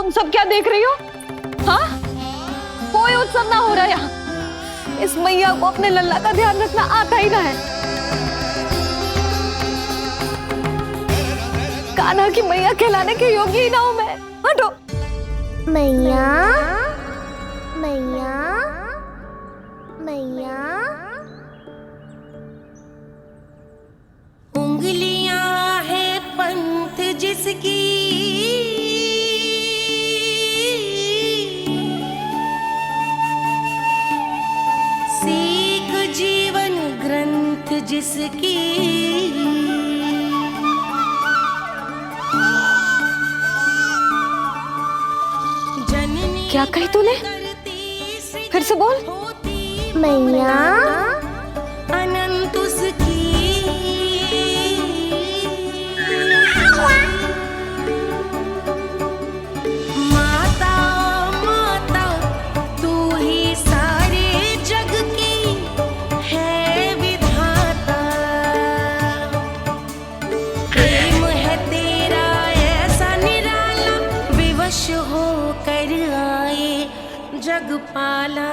तुम सब क्या देख रही हो? हाँ, कोई उत्सव ना हो रहा यहाँ। इस मैया को अपने लल्ला का ध्यान रखना आता ही ना है। कान्हा की मैया कहलाने के योग्य ही ना हूं मैं। हटो। मैया मैया मैया। उंगलियां है पंथ जिसकी, सीख जीवन ग्रंथ जिसकी, क्या कही तूने? फिर से बोल। मैया अनंत उसकी, माता माता तू ही सारे जग की है विधाता। प्रेम है तेरा ऐसा निराला, विवश होकर आए जगपाला।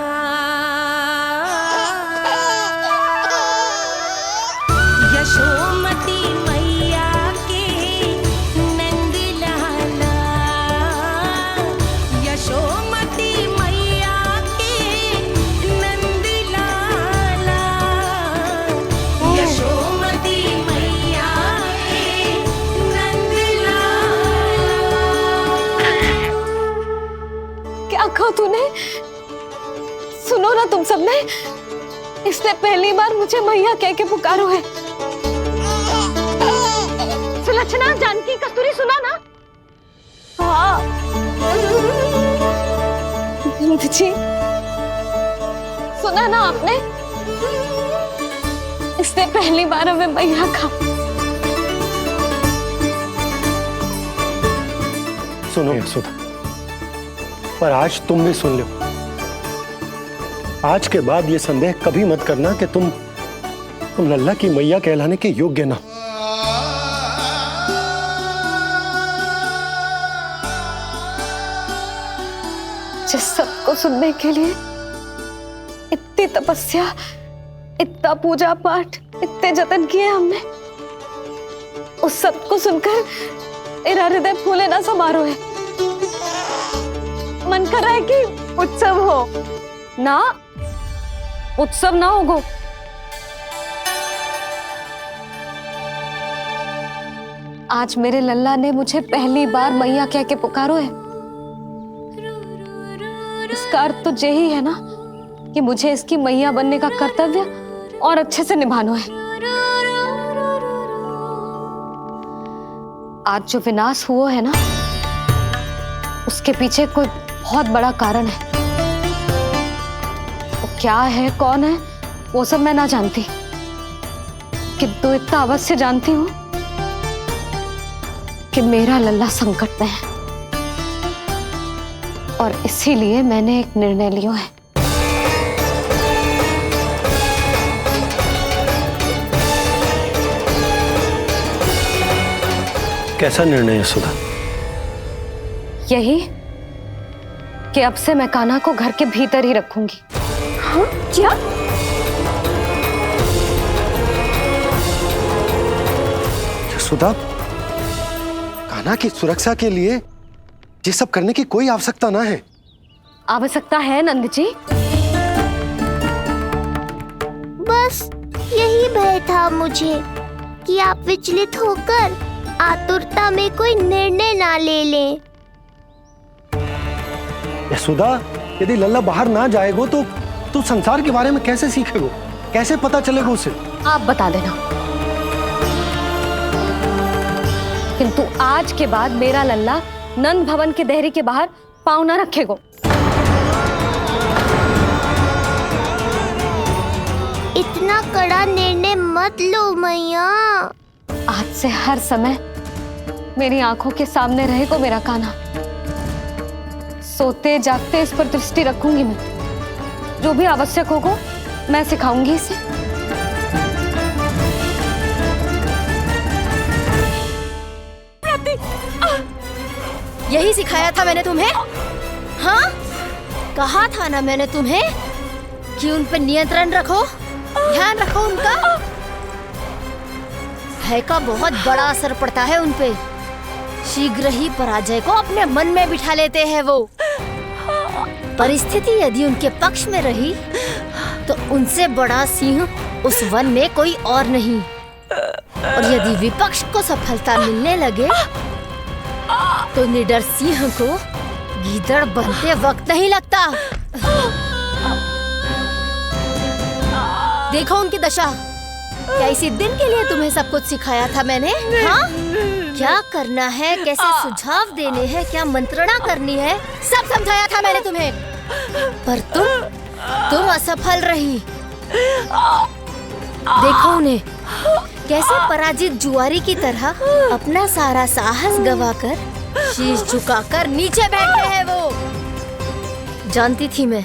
यशोमती मैया के नंद लाला, यशोमती मैया के नंद लाला, यशोमती मैया के नंद लाला। क्या कहा तूने? सुनो ना तुम सबने, इसने पहली बार मुझे मैया कह के पुकारो है। सुलक्षणा, जानकी, कस्तूरी, सुना ना? हाँ जी, सुना ना आपने? इसने पहली बार हमें मैया कहा। सुनो यशोदा, पर आज तुम भी सुन लो। आज के बाद ये संदेह कभी मत करना कि तुम लल्ला की मैया कहलाने के योग्य ना। जिस सबको सुनने के लिए इतनी तपस्या, इतना पूजा पाठ, इतने जतन किए हमने, उस सब को सुनकर मेरा हृदय फूले ना समारोह है। मन कर रहा है कि उत्सव हो ना, उत्सव ना होगो। आज मेरे लल्ला ने मुझे पहली बार मैया कह के पुकारो है। इसका अर्थ तो यही है ना कि मुझे इसकी मैया बनने का कर्तव्य और अच्छे से निभाना है। आज जो विनाश हुआ है ना, उसके पीछे कोई बहुत बड़ा कारण है। वो क्या है, कौन है, वो सब मैं ना जानती, किंतु इतना अवश्य जानती हूँ कि मेरा लल्ला संकट में है, और इसीलिए मैंने एक निर्णय लिया है। कैसा निर्णय यशोदा? यही कि अब से मैं कान्हा को घर के भीतर ही रखूंगी। हाँ? क्या? यशोदा, कान्हा की सुरक्षा के लिए ये सब करने की कोई आवश्यकता ना है। आवश्यकता है नंद जी। बस यही भय था मुझे कि आप विचलित होकर आतुरता में कोई निर्णय ना ले लें। यशोदा, यदि लल्ला बाहर ना जाएगो तो संसार के बारे में कैसे सीखेगो, कैसे पता चलेगा उसे? आप बता देना, किंतु आज के बाद मेरा लल्ला नंद भवन के देहरी के बाहर पांव न रखेगो। इतना कड़ा निर्णय मत लो मैया। आज से हर समय मेरी आंखों के सामने रहेगा मेरा कान्हा। सोते जागते इस पर दृष्टि रखूंगी मैं। जो भी आवश्यक होगा मैं सिखाऊंगी इसे। यही सिखाया था मैंने तुम्हें? हाँ, कहा था ना मैंने तुम्हें कि उन पे नियंत्रण रखो, ध्यान रखो उनका। भय का बहुत बड़ा असर पड़ता है उन पे। शीघ्र ही पराजय को अपने मन में बिठा लेते हैं वो। परिस्थिति यदि उनके पक्ष में रही तो उनसे बड़ा सिंह उस वन में कोई और नहीं। और यदि विपक्ष को सफलता मिलने लगे तो निडर सिंह को गीदड़ बनते वक्त नहीं लगता। देखो उनकी दशा। क्या इसी दिन के लिए तुम्हें सब कुछ सिखाया था मैंने? हाँ? क्या करना है, कैसे सुझाव देने हैं, क्या मंत्रणा करनी है, सब समझाया था मैंने तुम्हें। पर तुम असफल रही। देखो उन्हें, कैसे पराजित जुआरी की तरह अपना सारा साहस गवाकर शीश झुकाकर नीचे बैठे हैं वो। जानती थी मैं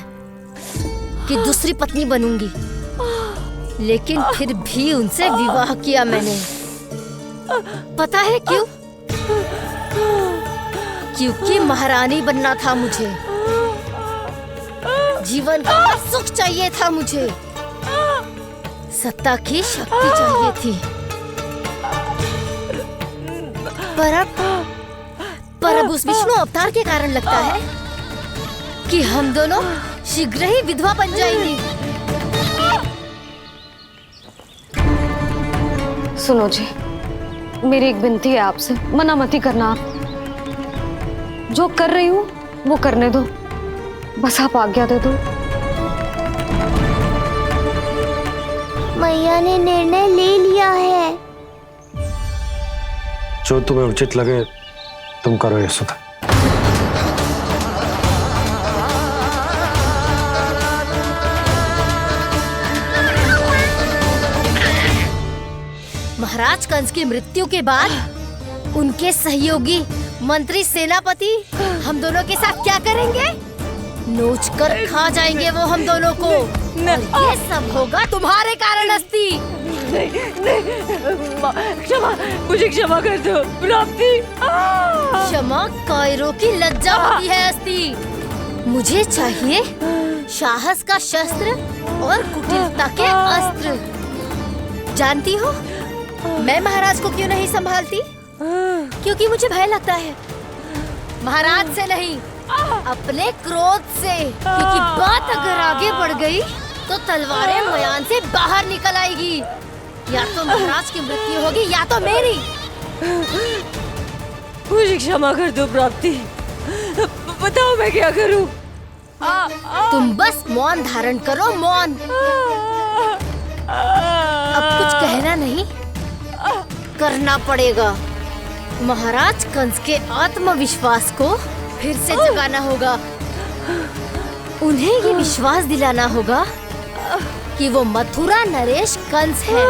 कि दूसरी पत्नी बनूंगी, लेकिन फिर भी उनसे विवाह किया मैंने। पता है क्यों? क्योंकि महारानी बनना था मुझे। जीवन का सुख चाहिए था मुझे। सत्ता की शक्ति चाहिए थी। पर अब उस विष्णु अवतार के कारण लगता है कि हम दोनों शीघ्र ही विधवा बन जाएंगी। सुनो जी, मेरी एक विनती है आपसे, मना मत ही करना। आप जो कर रही हूँ वो करने दो, बस आप आज्ञा दे दो। मैया ने निर्णय ले लिया है। जो तुम्हें उचित लगे तुम करो यशोदा। महाराज कंस की मृत्यु के बाद उनके सहयोगी मंत्री सेनापति हम दोनों के साथ क्या करेंगे? नोच कर खा जाएंगे वो हम दोनों को। और ये सब होगा तुम्हारे कारण अस्ति। क्षमा, मुझे क्षमा कर दो प्राप्ति। क्षमा कायरों की लज्जा होती है अस्ति। मुझे चाहिए साहस का शस्त्र और कुटिलता के अस्त्र। जानती हो मैं महाराज को क्यों नहीं संभालती? क्योंकि मुझे भय लगता है। महाराज से नहीं, अपने क्रोध से। क्योंकि बात अगर आगे बढ़ गई तो तलवारें मयान से बाहर निकल आएगी। या तो महाराज की मृत्यु होगी या तो मेरी। मुझे क्षमा कर दो प्राप्ति। बताओ मैं क्या करूं? तुम बस मौन धारण करो, मौन। अब कुछ कहना नहीं, करना पड़ेगा। महाराज कंस के आत्मविश्वास को फिर से जगाना होगा। उन्हें ये विश्वास दिलाना होगा कि वो मथुरा नरेश कंस है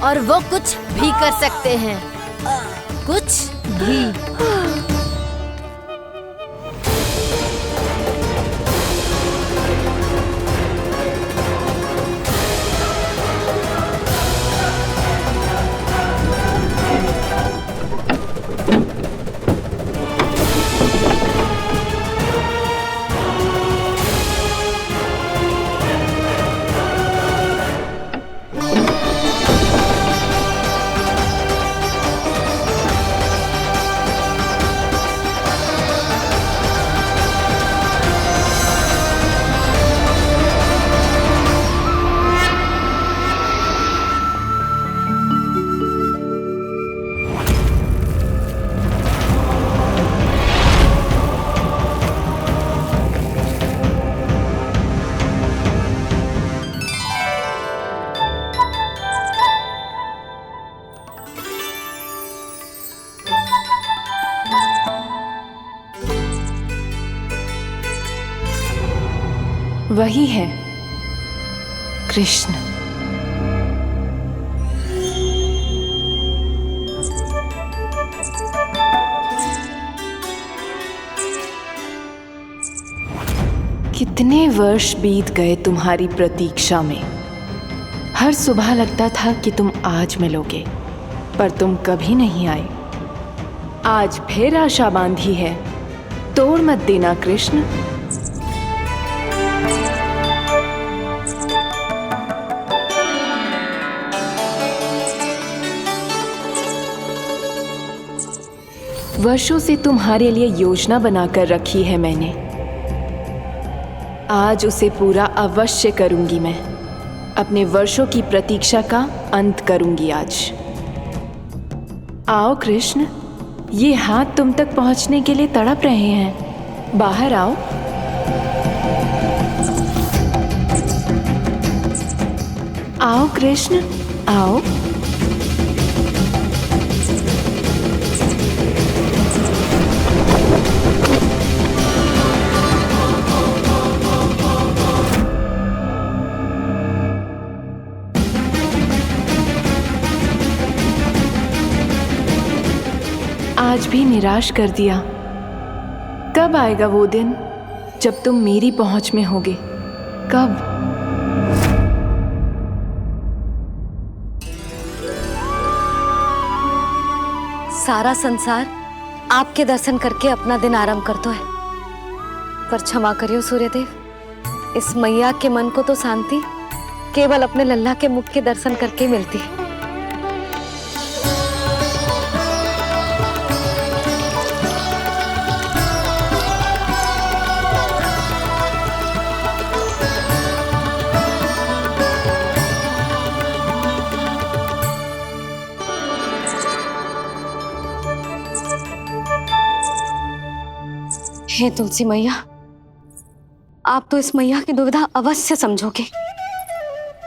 और वो कुछ भी कर सकते हैं, कुछ भी। वही है कृष्ण। कितने वर्ष बीत गए तुम्हारी प्रतीक्षा में। हर सुबह लगता था कि तुम आज मिलोगे, पर तुम कभी नहीं आए। आज फिर आशा बांधी है तोड़ मत देना कृष्ण। वर्षों से तुम्हारे लिए योजना बनाकर रखी है मैंने, आज उसे पूरा अवश्य करूंगी मैं। अपने वर्षों की प्रतीक्षा का अंत करूंगी आज। आओ कृष्ण, ये हाथ तुम तक पहुंचने के लिए तड़प रहे हैं। बाहर आओ। आओ कृष्ण, आओ। आज भी निराश कर दिया। कब आएगा वो दिन जब तुम मेरी पहुंच में होगे? कब? सारा संसार आपके दर्शन करके अपना दिन आरंभ करता है, पर क्षमा करियो सूर्यदेव, इस मैया के मन को तो शांति केवल अपने लल्ला के मुख के दर्शन करके मिलती है। हे तुलसी मैया, आप तो इस मैया की दुविधा अवश्य समझोगे।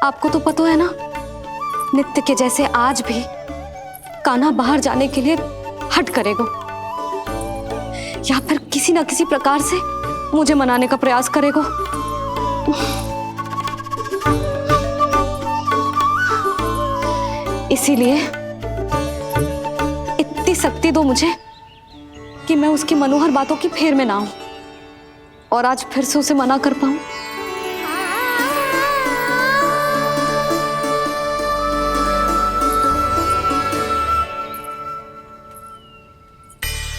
आपको तो पता है ना, नित्य के जैसे आज भी कान्हा बाहर जाने के लिए हट करेगा, या फिर किसी ना किसी प्रकार से मुझे मनाने का प्रयास करेगा। इसीलिए इतनी शक्ति दो मुझे कि मैं उसकी मनोहर बातों की फेर में ना आऊं और आज फिर से उसे मना कर पाऊं।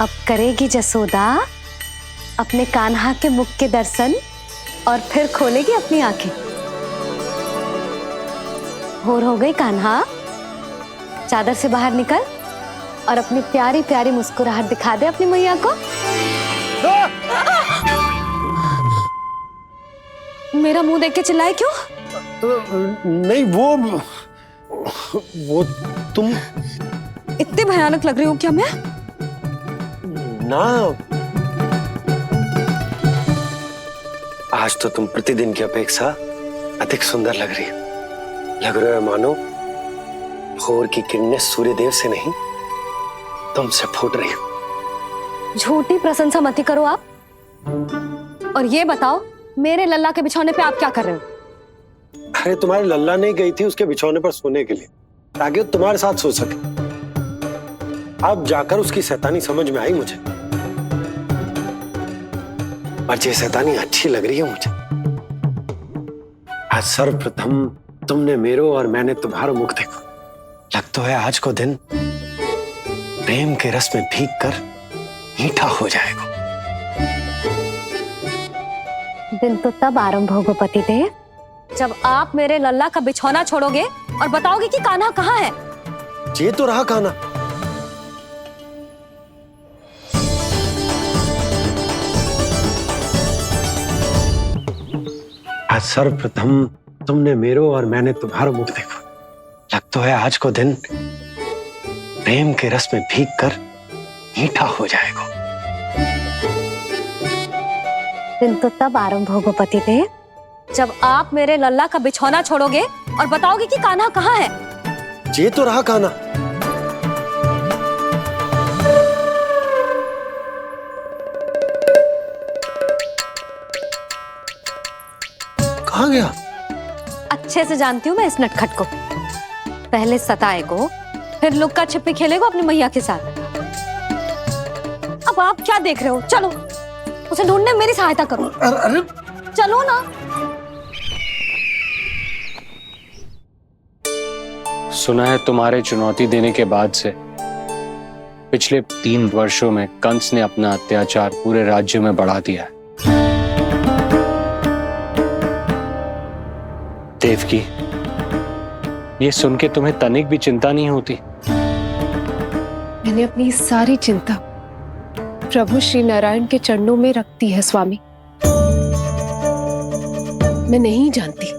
अब करेगी जसोदा अपने कान्हा के मुख के दर्शन और फिर खोलेगी अपनी आंखें। भोर हो गई कान्हा, चादर से बाहर निकल और अपनी प्यारी प्यारी मुस्कुराहट दिखा दे अपनी मैया को। मेरा मुंह देख के चिल्लाए क्यों? नहीं, वो तुम इतने भयानक लग रही हो क्या मैं? ना, आज तो तुम प्रतिदिन की अपेक्षा अधिक सुंदर लग रही हो। लग रहा है मानो भोर की किरणें सूर्यदेव से नहीं तुमसे फूट रही हो। झूठी प्रशंसा मत करो आप। और ये बताओ, मेरे लल्ला के बिछौने पे आप क्या कर रहे हो? अरे तुम्हारे लल्ला नहीं गई थी उसके बिछौने पर सोने के लिए, ताकि वो तुम्हारे साथ सो सके। अब जाकर उसकी शैतानी समझ में आई मुझे, और ये शैतानी अच्छी लग रही है मुझे। आज सर्वप्रथम तुमने मेरो और मैंने तुम्हारा मुख देखा। लग तो है आज को दिन प्रेम के रस में भीग कर मीठा हो जाएगा। दिन तो तब आरंभ होगा पतिदेव, जब आप मेरे लल्ला का बिछौना छोड़ोगे और बताओगे कि कान्हा कहाँ है। ये तो रहा कान्हा। आज सर्वप्रथम तुमने मेरो और मैंने तुम्हारा मुख देखा। लग तो है आज को दिन प्रेम के रस में भीग कर मीठा हो जाएगा। दिन तो तब आरंभ होगा पतिदेव, जब आप मेरे लल्ला का बिछौना छोड़ोगे और बताओगे कि कान्हा कहाँ है। ये तो रहा कान्हा। कहाँ गया? अच्छे से जानती हूँ मैं इस नटखट को। पहले सताएगो, फिर लुक्का छिपी खेलेगो अपनी मैया के साथ। अब आप क्या देख रहे हो? चलो उसे ढूंढने में मेरी सहायता करो। अरे चलो ना। सुना है तुम्हारे चुनौती देने के बाद से पिछले 3 वर्षों में कंस ने अपना अत्याचार पूरे राज्य में बढ़ा दिया है। देवकी, ये सुन के तुम्हें तनिक भी चिंता नहीं होती? मैंने अपनी सारी चिंता प्रभु श्री नारायण के चरणों में रख दी है स्वामी। मैं नहीं जानती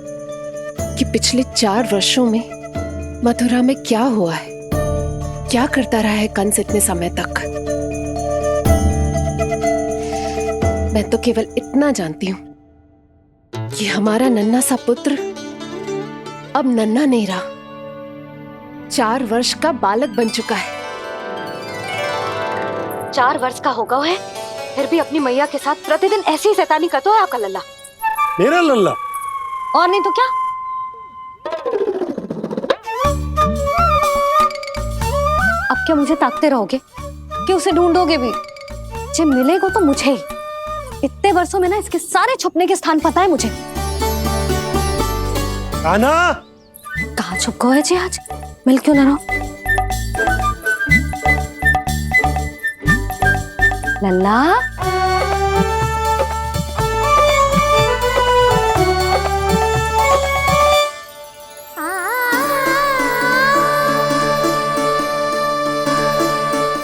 कि पिछले 4 वर्षों में मथुरा में क्या हुआ है, क्या करता रहा है कंस इतने समय तक। मैं तो केवल इतना जानती हूं कि हमारा नन्हा सा पुत्र अब नन्हा नहीं रहा, 4 वर्ष का बालक बन चुका है। 4 वर्ष का होगा है, फिर भी अपनी मैया के साथ प्रतिदिन ऐसी ही शैतानी करता है आपका लल्ला। मेरा लल्ला? और नहीं तो क्या। अब क्या मुझे ताकते रहोगे कि उसे ढूंढोगे भी? जब मिलेगा तो मुझे ही। इतने वर्षों में ना इसके सारे छुपने के स्थान पता है मुझे। कान्हा, कहाँ छुप गए जी आज? मिल क्यों ना रहो? लल्ला,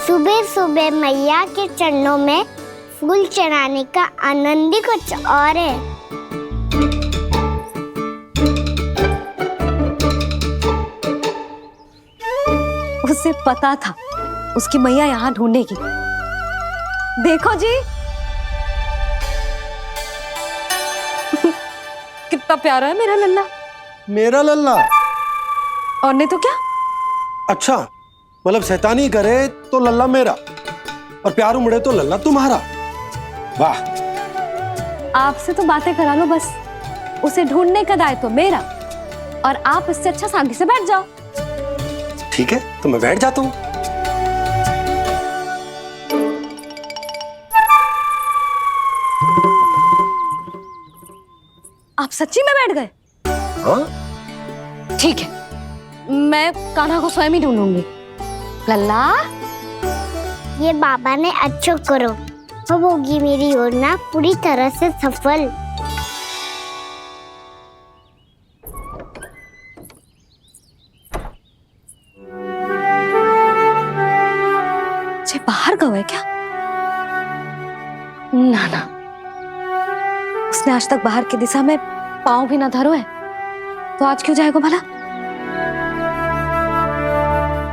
सुबह सुबह मैया के चरणों में फूल चढ़ाने का आनंद ही कुछ और है। उसे पता था उसकी मैया यहाँ ढूंढेगी। देखो जी कितना प्यारा है मेरा लल्ला। मेरा लल्ला? और नहीं तो क्या। अच्छा, मतलब शैतानी करे तो लल्ला मेरा और प्यार उमड़े तो लल्ला तुम्हारा। वाह। आपसे तो बातें करा लो बस, उसे ढूंढने का दायित्व मेरा, और आप इससे अच्छा शांति से बैठ जाओ। ठीक है, तो मैं बैठ जाता हूँ। आप सच्ची में बैठ गए? हाँ? ठीक है, मैं कान्हा को स्वयं ही ढूंढूंगी। लल्ला, ये बाबा ने अच्छा करो, अब होगी मेरी योजना पूरी तरह से सफल। जे बाहर गए क्या? ना ना, उसने आज तक बाहर की दिशा में पांव भी ना धरो है, तो आज क्यों जाएगा भला?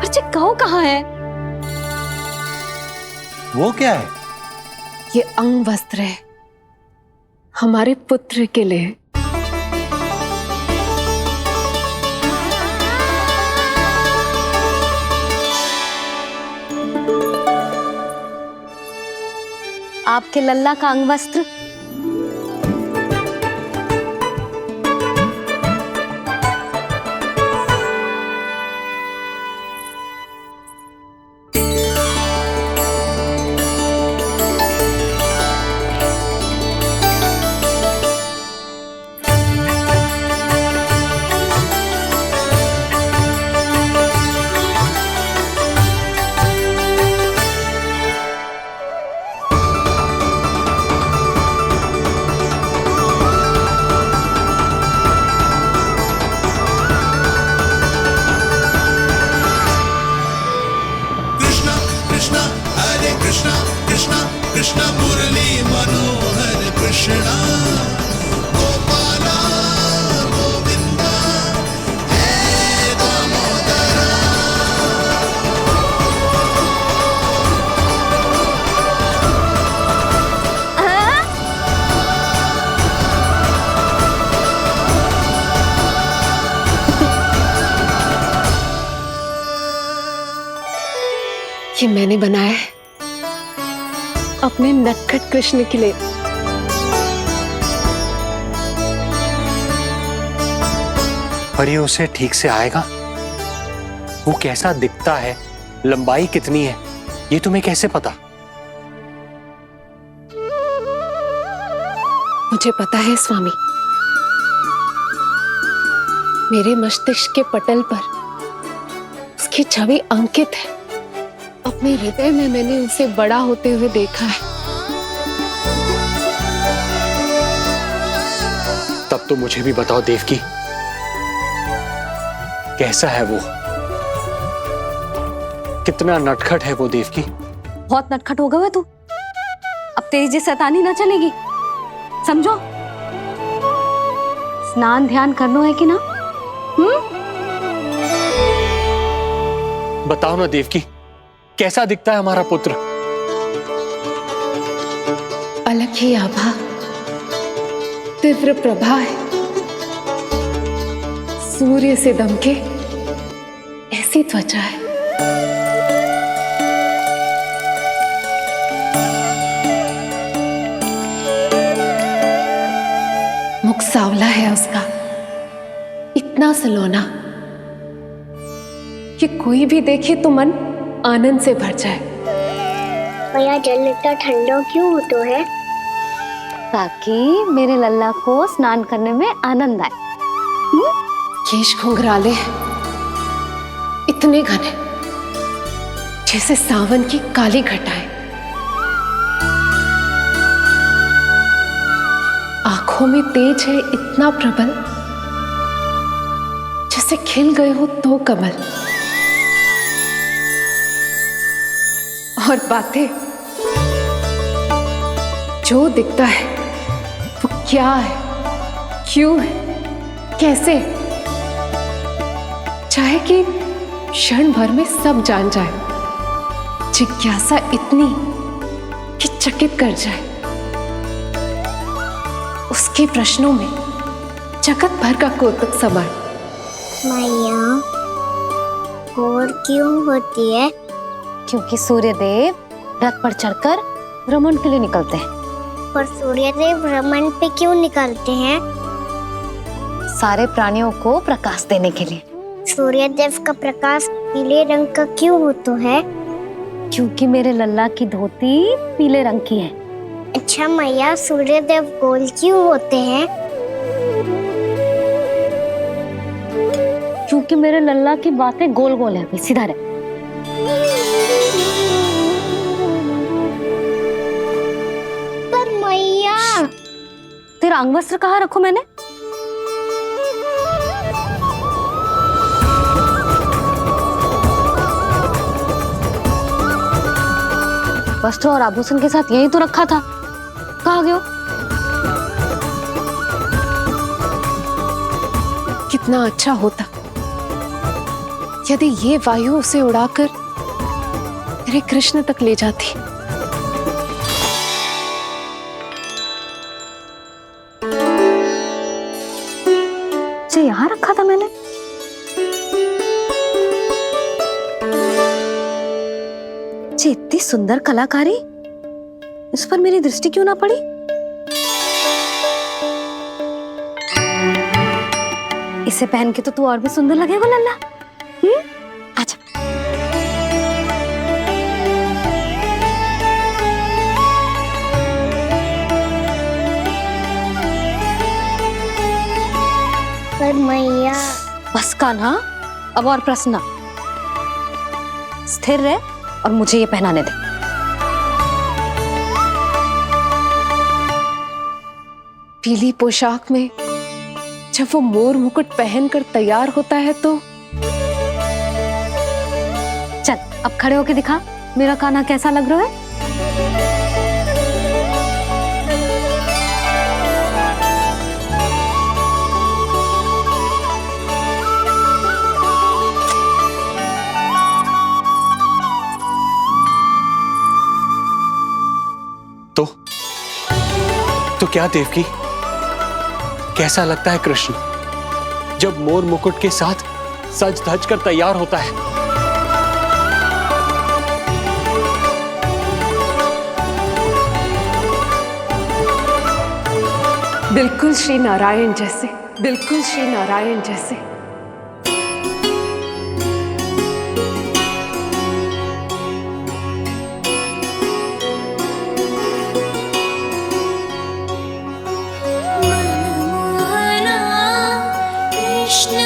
पर जे कहो कहाँ है? वो क्या है? ये अंग वस्त्र है हमारे पुत्र के लिए। आपके लल्ला का अंग वस्त्र। कृष्ण मुरली मनोहर कृष्णा गोपाला गोविंदा हे दामोदरा। ये मैंने बनाया है अपने नटखट कृष्ण के लिए। पर ये उसे ठीक से आएगा? वो कैसा दिखता है, लंबाई कितनी है, ये तुम्हें कैसे पता? मुझे पता है स्वामी, मेरे मस्तिष्क के पटल पर उसकी छवि अंकित है अपने हृदय में मैंने उसे बड़ा होते हुए देखा है। तब तो मुझे भी बताओ देवकी, कैसा है वो? कितना नटखट है वो देवकी? बहुत नटखट हो गए हो तू। अब तेरी जी शैतानी ना चलेगी, समझो। स्नान ध्यान करना है कि ना? बताओ ना देवकी, कैसा दिखता है हमारा पुत्र? अलग ही आभा, तीव्र प्रभा है, सूर्य से दमके ऐसी त्वचा है। मुख सांवला है उसका, इतना सलोना कि कोई भी देखे तो मन आनंद से भर जाए। भैया जल इतना ठंडा क्यों होता है? ताकि मेरे लल्ला को स्नान करने में आनंद आए। केश घुंघराले इतने घने जैसे सावन की काली घटाएं। आंखों में तेज है इतना प्रबल जैसे खिल गए हो दो कमल। और बातें, जो दिखता है वो क्या है, क्यों है, कैसे, चाहे कि क्षण भर में सब जान जाए। जिज्ञासा इतनी कि चकित कर जाए। उसके प्रश्नों में जगत भर का कौतुक समाए। मैया और क्यों होती है? क्योंकि सूर्यदेव रथ पर चढ़कर भ्रमण के लिए निकलते हैं। पर सूर्यदेव भ्रमण पे क्यों निकलते हैं? सारे प्राणियों को प्रकाश देने के लिए। सूर्यदेव का प्रकाश पीले रंग का क्यों होता है? क्योंकि मेरे लल्ला की धोती पीले रंग की है। अच्छा मैया, सूर्यदेव गोल क्यों होते हैं? क्योंकि मेरे लल्ला की बातें गोल गोल है, सीधा रहे। पर मैया, तेरा अंगवस्त्र कहाँ रखूं मैंने? वस्त्र और आभूषण के साथ यही तो रखा था, कहाँ गए हो? कितना अच्छा होता यदि ये वायु उसे उड़ाकर मेरे कृष्ण तक ले जाती। जो यहाँ रखा था मैंने। जी इतनी सुंदर कलाकारी, इस पर मेरी दृष्टि क्यों ना पड़ी? इसे पहन के तो तू और भी सुंदर लगेगा लल्ला। आजा। पर मैया, बस कान्हा, अब और प्रश्न ना। स्थिर रह और मुझे ये पहनाने दे। पीली पोशाक में जब वो मोर मुकुट पहनकर तैयार होता है तो चल अब खड़े होके दिखा मेरा कान्हा कैसा लग रहा है। तो क्या देवकी, कैसा लगता है कृष्ण जब मोर मुकुट के साथ सज धज कर तैयार होता है? बिल्कुल श्री नारायण जैसे, बिल्कुल श्री नारायण जैसे। कृष्ण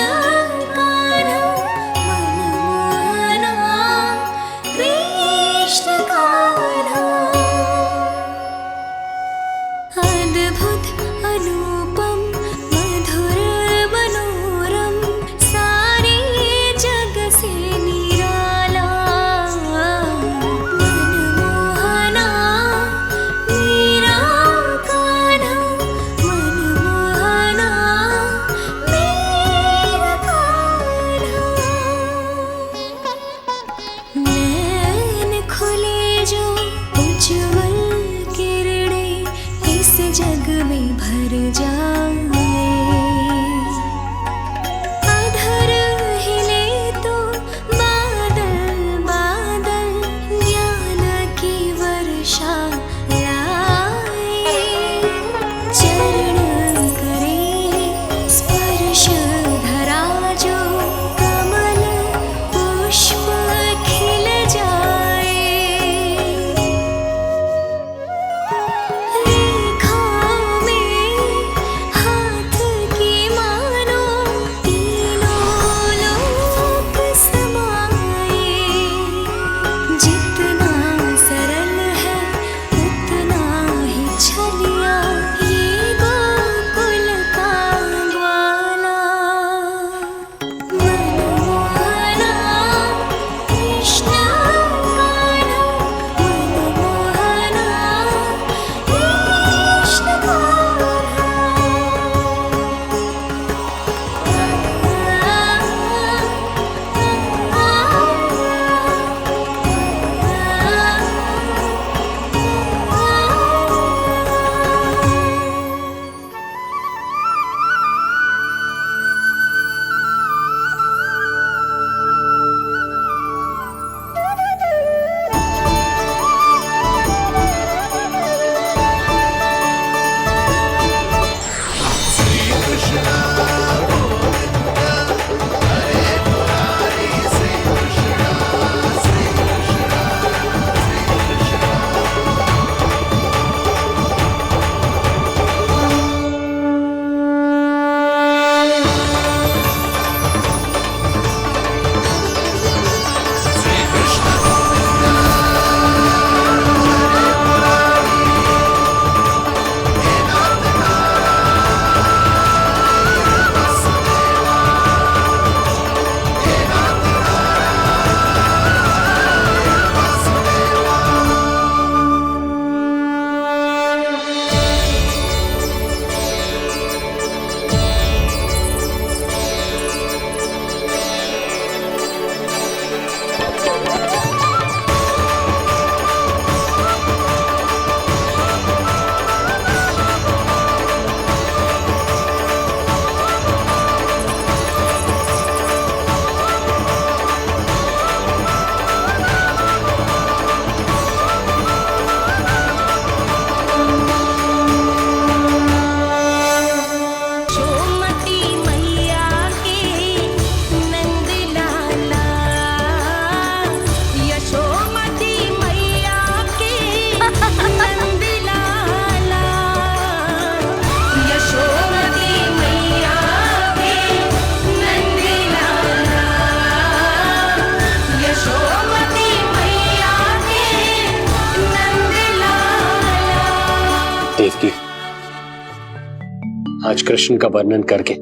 आज कृष्ण का वर्णन करके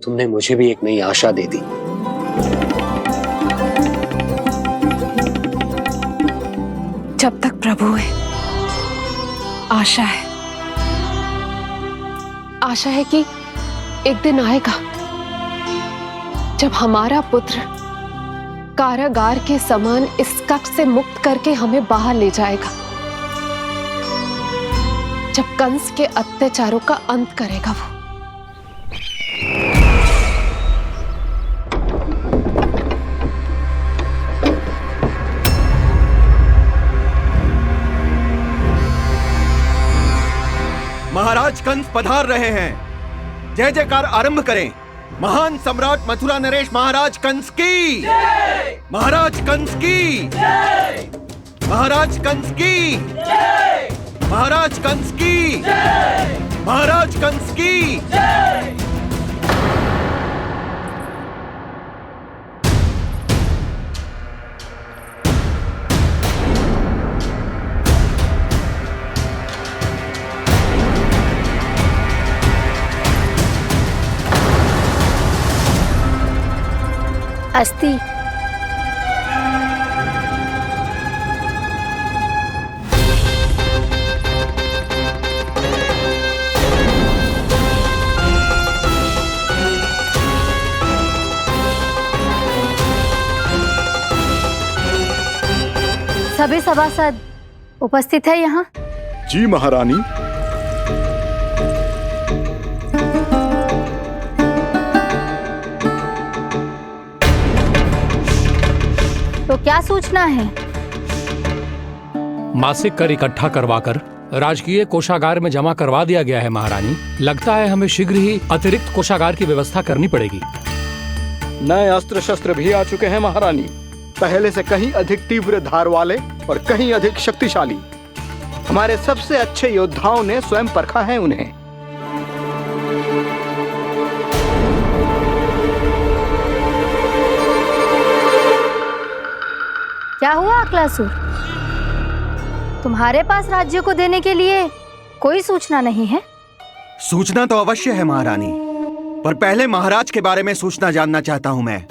तुमने मुझे भी एक नई आशा दे दी। जब तक प्रभु है, आशा है। आशा है कि एक दिन आएगा जब हमारा पुत्र कारागार के समान इस कक्ष से मुक्त करके हमें बाहर ले जाएगा, जब कंस के अत्याचारों का अंत करेगा वो। महाराज कंस पधार रहे हैं। जय जयकार आरंभ करें। महान सम्राट मथुरा नरेश महाराज कंस की, महाराज कंस की, महाराज कंस की, महाराज कंस की, महाराज कंस की। अस्ति। सभी सभासद उपस्थित है यहाँ? जी महारानी। तो क्या सूचना है? मासिक कर इकट्ठा करवाकर राजकीय कोषागार में जमा करवा दिया गया है महारानी। लगता है हमें शीघ्र ही अतिरिक्त कोषागार की व्यवस्था करनी पड़ेगी। नए अस्त्र शस्त्र भी आ चुके हैं महारानी, पहले से कहीं अधिक तीव्र धार वाले और कहीं अधिक शक्तिशाली। हमारे सबसे अच्छे योद्धाओं ने स्वयं परखा है उन्हें। क्या हुआ अक्लासुर? तुम्हारे पास राज्य को देने के लिए कोई सूचना नहीं है? सूचना तो अवश्य है महारानी, पर पहले महाराज के बारे में सूचना जानना चाहता हूं मैं।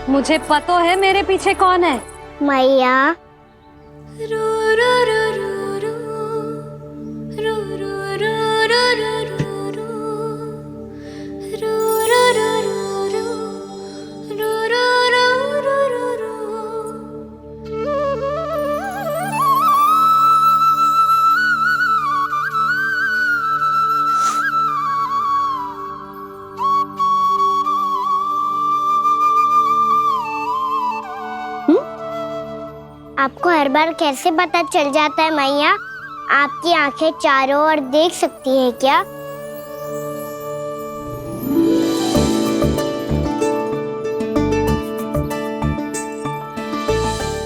मुझे पता है मेरे पीछे कौन है। मैया। आपको हर बार कैसे पता चल जाता है मैया? आपकी आंखें चारों ओर देख सकती हैं क्या?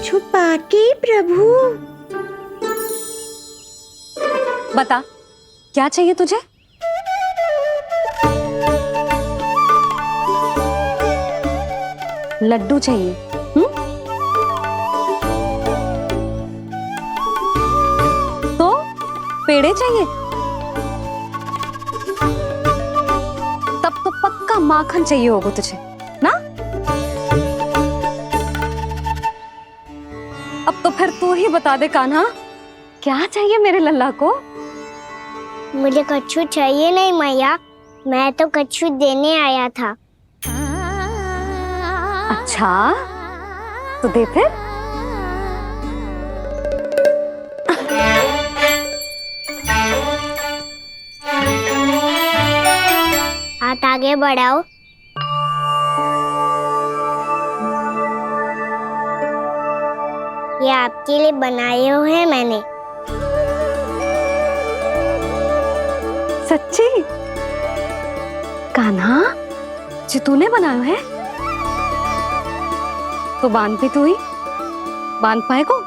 छुपा के प्रभु। बता, क्या चाहिए तुझे? लड्डू चाहिए? तो पेड़े चाहिए? तब तो पक्का माखन चाहिए होगा तुझे ना? अब तो फिर तू ही बता दे कान्हा, क्या चाहिए मेरे लल्ला को? मुझे कच्छू चाहिए नहीं मैया, मैं तो कच्छू देने आया था। अच्छा तो दे फिर। हाथ आगे बढ़ाओ। ये आपके लिए बनाए हुए हैं मैंने। सच्ची? कान्हा जी तूने बनाया है? तो बांध भी तू ही, बांध पाए को?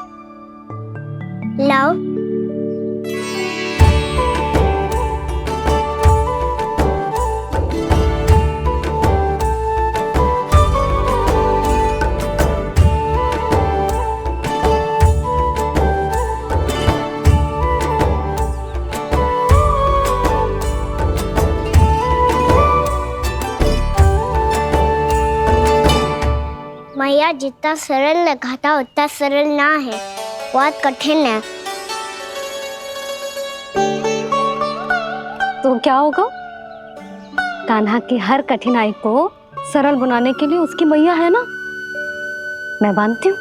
लाओ। मैया जितना सरल लगा था उतना सरल ना है, बहुत कठिन है। तो क्या होगा? कान्हा की हर कठिनाई को सरल बनाने के लिए उसकी मैया है ना, मैं बांधती हूँ।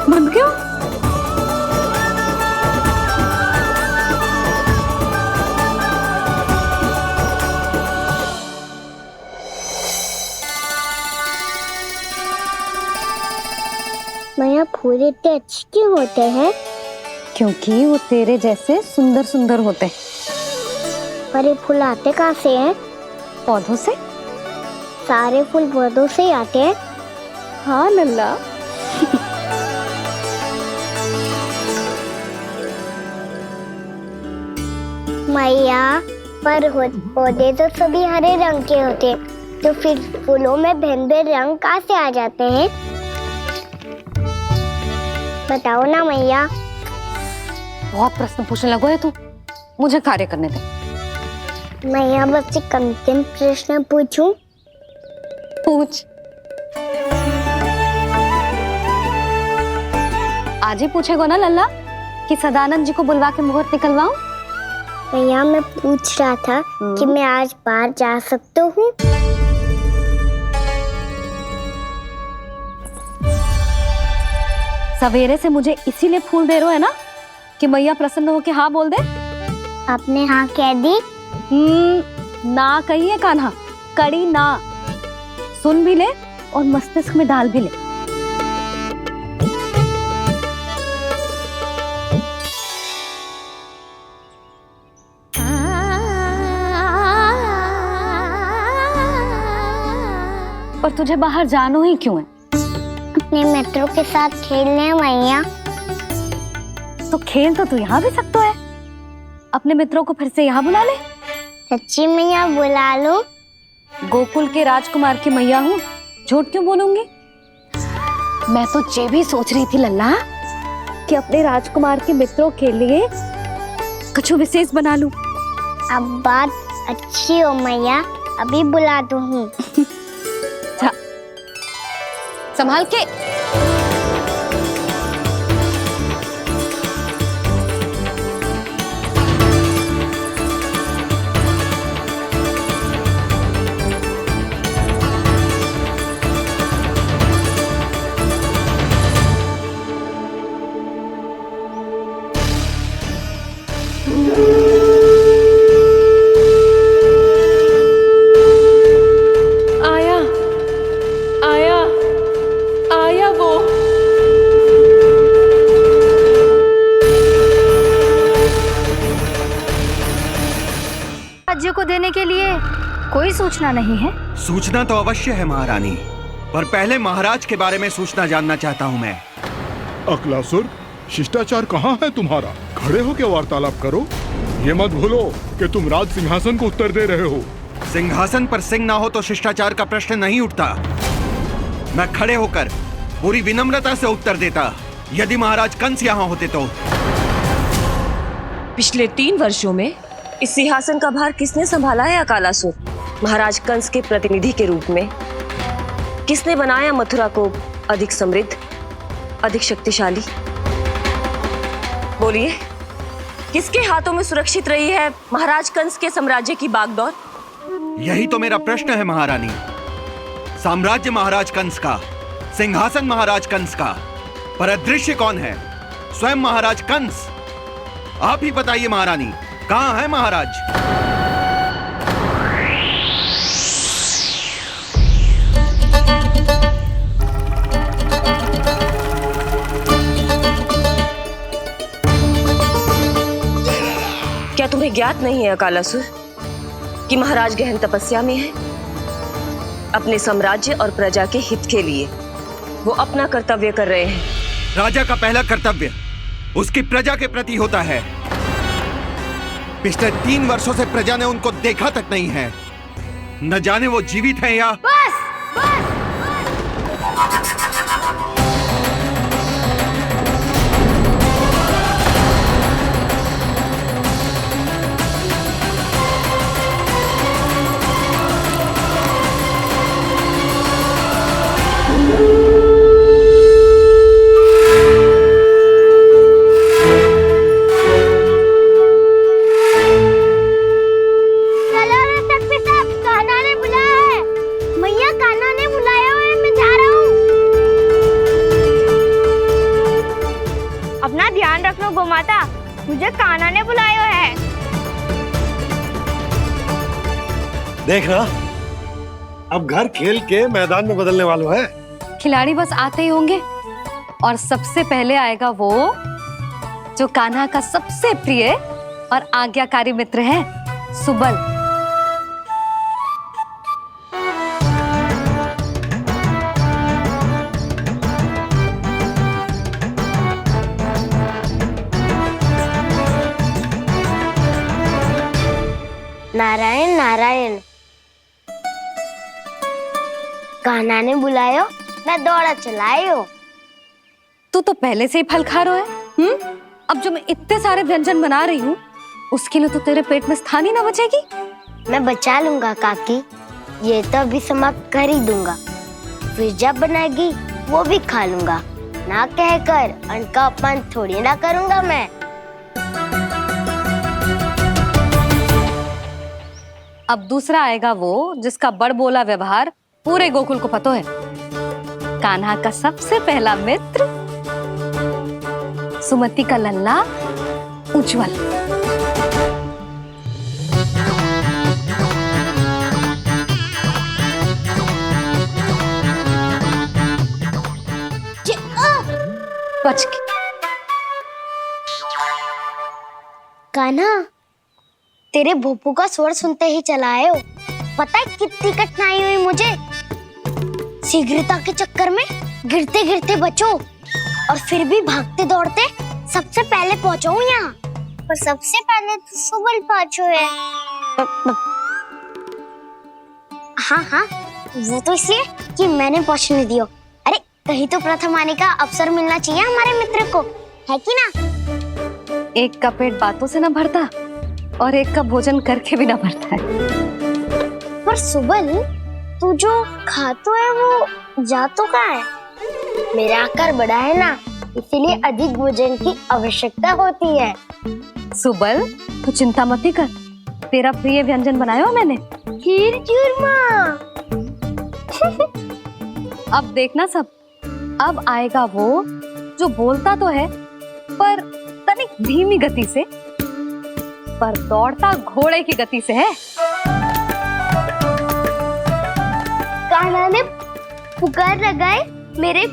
बंद क्यों? मैया फूल इतने अच्छे क्यों होते हैं? क्योंकि वो तेरे जैसे सुंदर सुंदर होते हैं। पर ये फूल आते कहाँ से हैं? पौधों से। सारे फूल पौधों से ही आते हैं? हाँ लल्ला। मैया पर पौधे तो सभी हरे रंग के होते हैं, तो फिर फूलों में भिन्न भिन्न रंग कहाँ से आ जाते हैं? बताओ ना मैया। बहुत प्रश्न पूछने लगो है तू, मुझे कार्य करने दे। मैया बस एक अंतिम प्रश्न पूछूं? पूछ। आज ही पूछेगो ना लल्ला कि सदानंद जी को बुलवा के मुहूर्त निकलवाऊं? मैया मैं पूछ रहा था कि मैं आज बाहर जा सकता हूँ? सवेरे से मुझे इसीलिए फूल दे रहे हो है ना कि मैया प्रसन्न हो के हाँ बोल दे। आपने हाँ कह दी? ना कही है कान्हा, कड़ी ना। सुन भी ले और मस्तिष्क में डाल भी ले। और तुझे बाहर जानो ही क्यों है? अपने मित्रों के साथ खेलने मैया। तो खेल तो तू यहाँ भी सकता है, अपने मित्रों को फिर से यहाँ बुला ले। सच्ची मैया बुला लो? गोकुल के राजकुमार की मैया हूँ, झूठ क्यों बोलूंगी? मैं तो ये भी सोच रही थी लल्ला कि अपने राजकुमार के मित्रों के लिए कुछ विशेष बना लूं। अब बात अच्छी हो मैया, अभी बुला दूँ। संभाल के। राज्य को देने के लिए कोई सूचना नहीं है? सूचना तो अवश्य है महारानी, पर पहले महाराज के बारे में सूचना जानना चाहता हूँ मैं। अकलासुर, शिष्टाचार कहाँ है तुम्हारा? खड़े होकर वार्तालाप करो। ये मत भूलो कि तुम राज सिंहासन को उत्तर दे रहे हो। सिंहासन पर सिंह ना हो तो शिष्टाचार का प्रश्न नहीं उठता। मैं खड़े होकर पूरी विनम्रता से उत्तर देता यदि महाराज कंस यहाँ होते तो। पिछले 3 वर्षों में इस सिंहासन का भार किसने संभाला है अकालासुर? महाराज कंस के प्रतिनिधि के रूप में किसने बनाया मथुरा को अधिक समृद्ध, अधिक शक्तिशाली? बोलिए, किसके हाथों में सुरक्षित रही है महाराज कंस के साम्राज्य की बागडोर? यही तो मेरा प्रश्न है महारानी। साम्राज्य महाराज कंस का, सिंहासन महाराज कंस का, पर अदृश्य कौन है? स्वयं महाराज कंस। आप ही बताइए महारानी, कहाँ है महाराज? क्या तुम्हें ज्ञात नहीं है अकालासुर कि महाराज गहन तपस्या में है? अपने साम्राज्य और प्रजा के हित के लिए वो अपना कर्तव्य कर रहे हैं। राजा का पहला कर्तव्य उसकी प्रजा के प्रति होता है। पिछले 3 वर्षों से प्रजा ने उनको देखा तक नहीं है। न जाने वो जीवित हैं या बस बस। अपना ध्यान रखना गोमाता, मुझे कान्हा ने बुलाया है। देखना, अब घर खेल के मैदान में बदलने वालों है। खिलाड़ी बस आते ही होंगे और सबसे पहले आएगा वो जो कान्हा का सबसे प्रिय और आज्ञाकारी मित्र है, सुबल। नारायण नारायण, कान्हा ने बुलायो, मैं दौड़ा चलायो। तू तो पहले से ही फल खा रहा है। अब जो मैं इतने सारे व्यंजन बना रही हूँ उसके लिए तो तेरे पेट में स्थान ही ना बचेगी। मैं बचा लूंगा काकी, ये तो अभी समाप्त कर ही दूंगा, फिर जब बनाएगी वो भी खा लूंगा। ना कहकर अन्न का अपमान थोड़ी ना करूंगा मैं। अब दूसरा आएगा वो जिसका बड़ बोला व्यवहार पूरे गोकुल को पता है, कान्हा का सबसे पहला मित्र, सुमति का लल्ला उज्जवल। बच के। कान्हा, तेरे भोपू का स्वर सुनते ही चला आए हो। पता है कितनी कठिनाई हुई मुझे। शीघ्रता के चक्कर में गिरते गिरते बचो और फिर भी भागते दौड़ते सबसे पहले पहुंचो यहाँ। पर सबसे पहले तो सुबल पहुंचो है। हाँ हाँ, वो तो इसलिए कि मैंने पहुंचने दियो। अरे कहीं तो प्रथम आने का अवसर मिलना चाहिए हमारे मित्र को, है कि ना? एक का पेट बातों से ना भरता और एक का भोजन करके भी ना भरता है। पर सुबल, तू जो खातो है वो जातो कहाँ है? मेरा आकार बड़ा है ना, इसीलिए अधिक भोजन की आवश्यकता होती है। सुबल, तू चिंता मत ही कर, तेरा प्रिय व्यंजन बनाया हो मैंने, खीर चूरमा। अब देखना सब, अब आएगा वो जो बोलता तो है पर तनिक धीमी गति से, पर दौड़ता घोड़े की गति से है। कान्हा ने पुकार लगाए, मेरे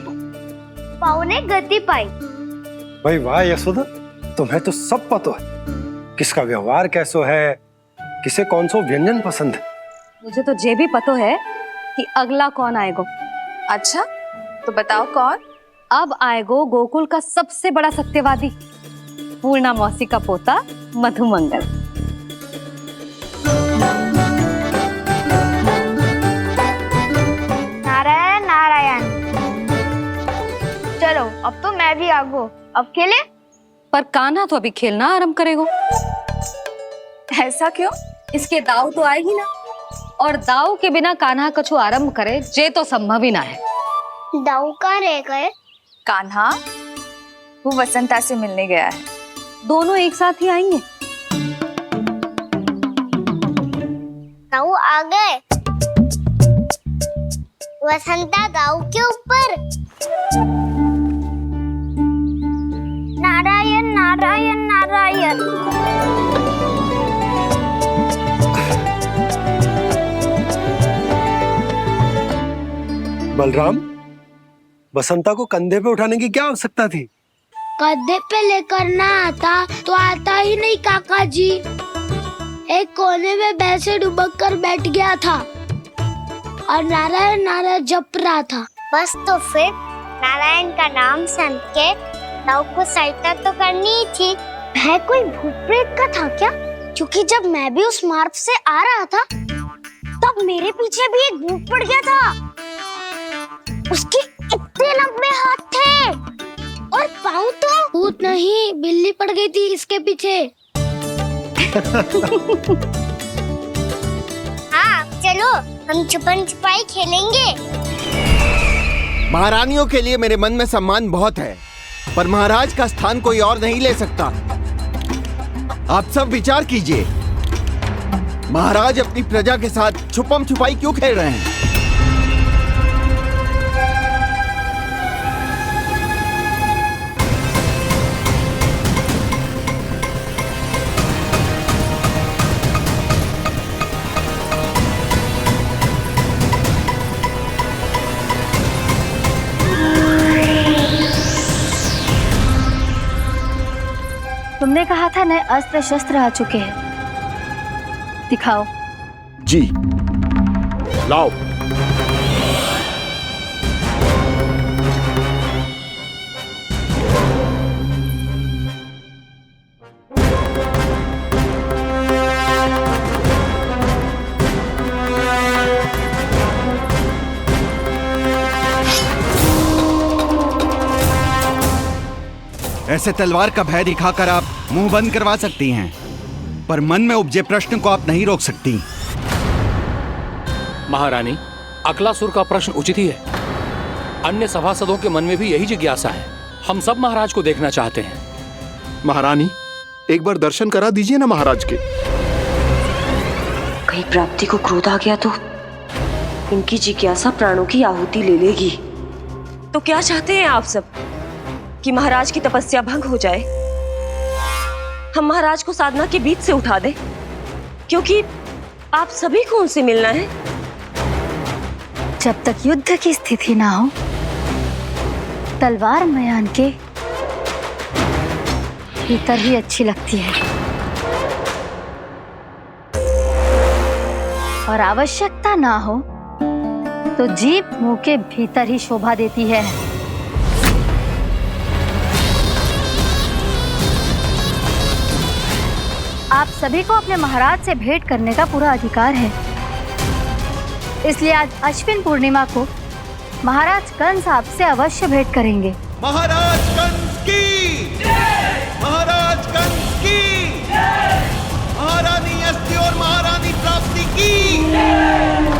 पाँव ने गति पाई। भाई वाह यशोदा, तुम्हें तो सब पता है, किसका व्यवहार कैसो है, किसे कौन सो व्यंजन पसंद है। मुझे तो ये भी पता है कि अगला कौन आएगा। अच्छा, तो बताओ कौन? अब आएगो गोकुल का सबसे बड़ा सत्यवादी, पूर्णा मौसी का पोता मधुमंगल। नारायण नारायण। चलो अब तो मैं भी आगो, अब खेले। पर कान्हा तो अभी खेलना आरंभ करेगो। ऐसा क्यों? इसके दाव तो आएगी ना, और दाव के बिना कान्हा कछु आरंभ करे जे तो संभव ही ना है। दाव कहाँ रह गए? कान्हा वो वसंता से मिलने गया है। दोनों एक साथ ही आएंगे। दाऊ आ गए। वसंता दाऊ के ऊपर। नारायण नारायण नारायण। बलराम, बसंता को कंधे पे उठाने की क्या आवश्यकता थी? कंधे पे लेकर ना आता तो आता ही नहीं काका जी। एक कोने में वैसे डुबक कर बैठ गया था और नारायण नारायण जप रहा था। बस तो फिर नारायण का नाम सुन के दाऊ को सहायता तो करनी ही थी। भय कोई भूत प्रेत का था क्या? क्योंकि जब मैं भी उस मार्ग से आ रहा था तब मेरे पीछे भी एक भूत पड़ गया था। उसके इतने लंबे हाथ थे और पाँव तो भूत नहीं, बिल्ली पड़ गई थी इसके पीछे। हाँ चलो हम छुपन छुपाई खेलेंगे। महारानियों के लिए मेरे मन में सम्मान बहुत है, पर महाराज का स्थान कोई और नहीं ले सकता। आप सब विचार कीजिए, महाराज अपनी प्रजा के साथ छुपम छुपाई क्यों खेल रहे हैं? तुमने कहा था नए अस्त्र शस्त्र आ चुके हैं, दिखाओ। जी लाओ। ऐसे तलवार का भय दिखाकर आप मुंह बंद करवा सकती हैं, पर मन में उपजे प्रश्न को आप नहीं रोक सकती। महारानी, अकलासुर का प्रश्न उचित ही है। अन्य सभासदों के मन में भी यही जिज्ञासा है। हम सब महाराज को देखना चाहते हैं। महारानी, एक बार दर्शन करा दीजिए ना महाराज के। कहीं प्राप्ति को क्रोध आ गया तो इनकी जिज्ञासा प्राणों की आहुति ले लेगी। तो क्या चाहते हैं आप सब? कि महाराज की तपस्या भंग हो जाए? हम महाराज को साधना के बीच से उठा दें? क्योंकि आप सभी को उनसे मिलना है। जब तक युद्ध की स्थिति ना हो, तलवार मयान के भीतर ही अच्छी लगती है और आवश्यकता ना हो तो जीभ मुंह के भीतर ही शोभा देती है। आप सभी को अपने महाराज से भेंट करने का पूरा अधिकार है। इसलिए आज अश्विन पूर्णिमा को महाराज कंस आपसे अवश्य भेंट करेंगे। महाराज कंस की जय! महाराज कंस की जय! महारानी अस्ति और महारानी प्राप्ति की जय!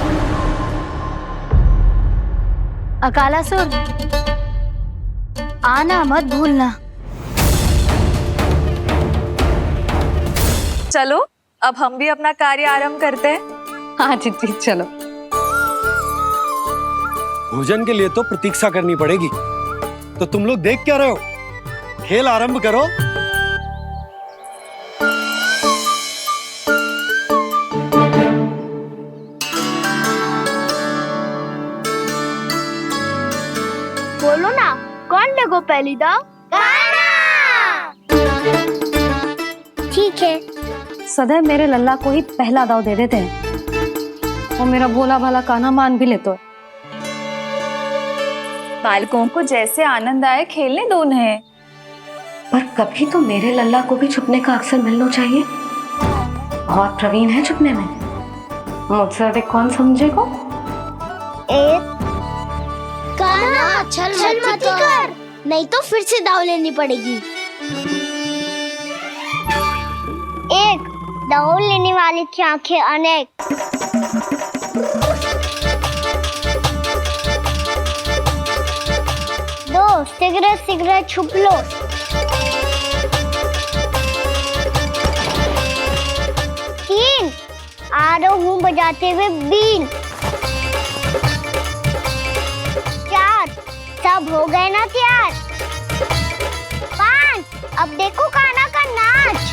अकालासुर, आना मत भूलना। चलो अब हम भी अपना कार्य आरंभ करते हैं। हाँ चिट्ठी चलो। भोजन के लिए तो प्रतीक्षा करनी पड़ेगी, तो तुम लोग देख क्या रहे हो? खेल आरंभ करो। बोलो ना, कौन लगो पहली दाव? ठीक है। सदैव मेरे लल्ला को ही पहला दाव दे देते हैं और मेरा भोला भाला कान्हा मान भी लेते। बालकों को जैसे आनंद आए खेलने दो उन्हें। पर कभी तो मेरे लल्ला को भी छुपने का अवसर मिलना चाहिए। बहुत प्रवीण है छुपने में, मुझसे अधिक कौन समझेगा? कान्हा छल मत कर, नहीं तो फिर से दाव लेनी पड़ेगी। एक दाव लेने वाले की आंखें अनेक। दो शीघ्र शीघ्र छुप लो। रहा हूँ बजाते हुए बीन। 4 सब हो गए ना तैयार। 5 अब देखो कान्हा का नाच।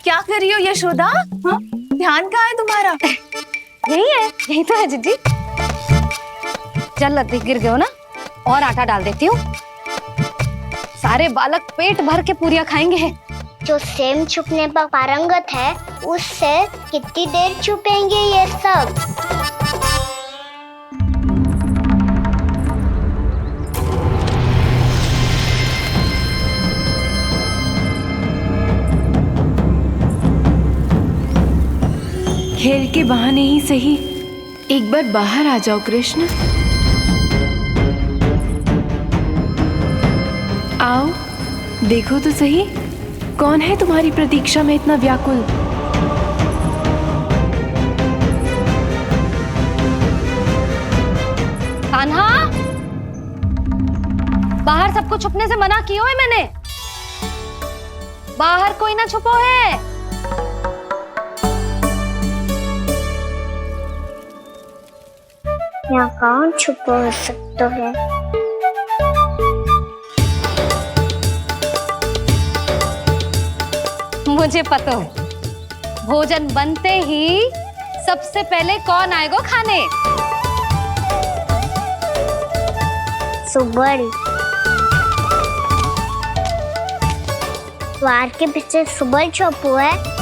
क्या कर रही हो यशोदा? हाँ? ध्यान कहाँ है तुम्हारा? यही है, यही तो है जीजी। चल अधिक गिर गए हो ना, और आटा डाल देती हूँ। सारे बालक पेट भर के पूरियां खाएंगे। जो सेम छुपने पर पारंगत है, उससे कितनी देर छुपेंगे ये सब? खेल के बहाने ही सही एक बार बाहर आ जाओ कृष्ण। आओ देखो तो सही, कौन है तुम्हारी प्रतीक्षा में इतना व्याकुल? कान्हा, बाहर सबको छुपने से मना किया है मैंने। बाहर कोई ना छुपो है। यहाँ कौन छुपा हो सकता है? मुझे पता है, भोजन बनते ही सबसे पहले कौन आएगा खाने? सुबल। द्वार के पीछे सुबल छुपा है।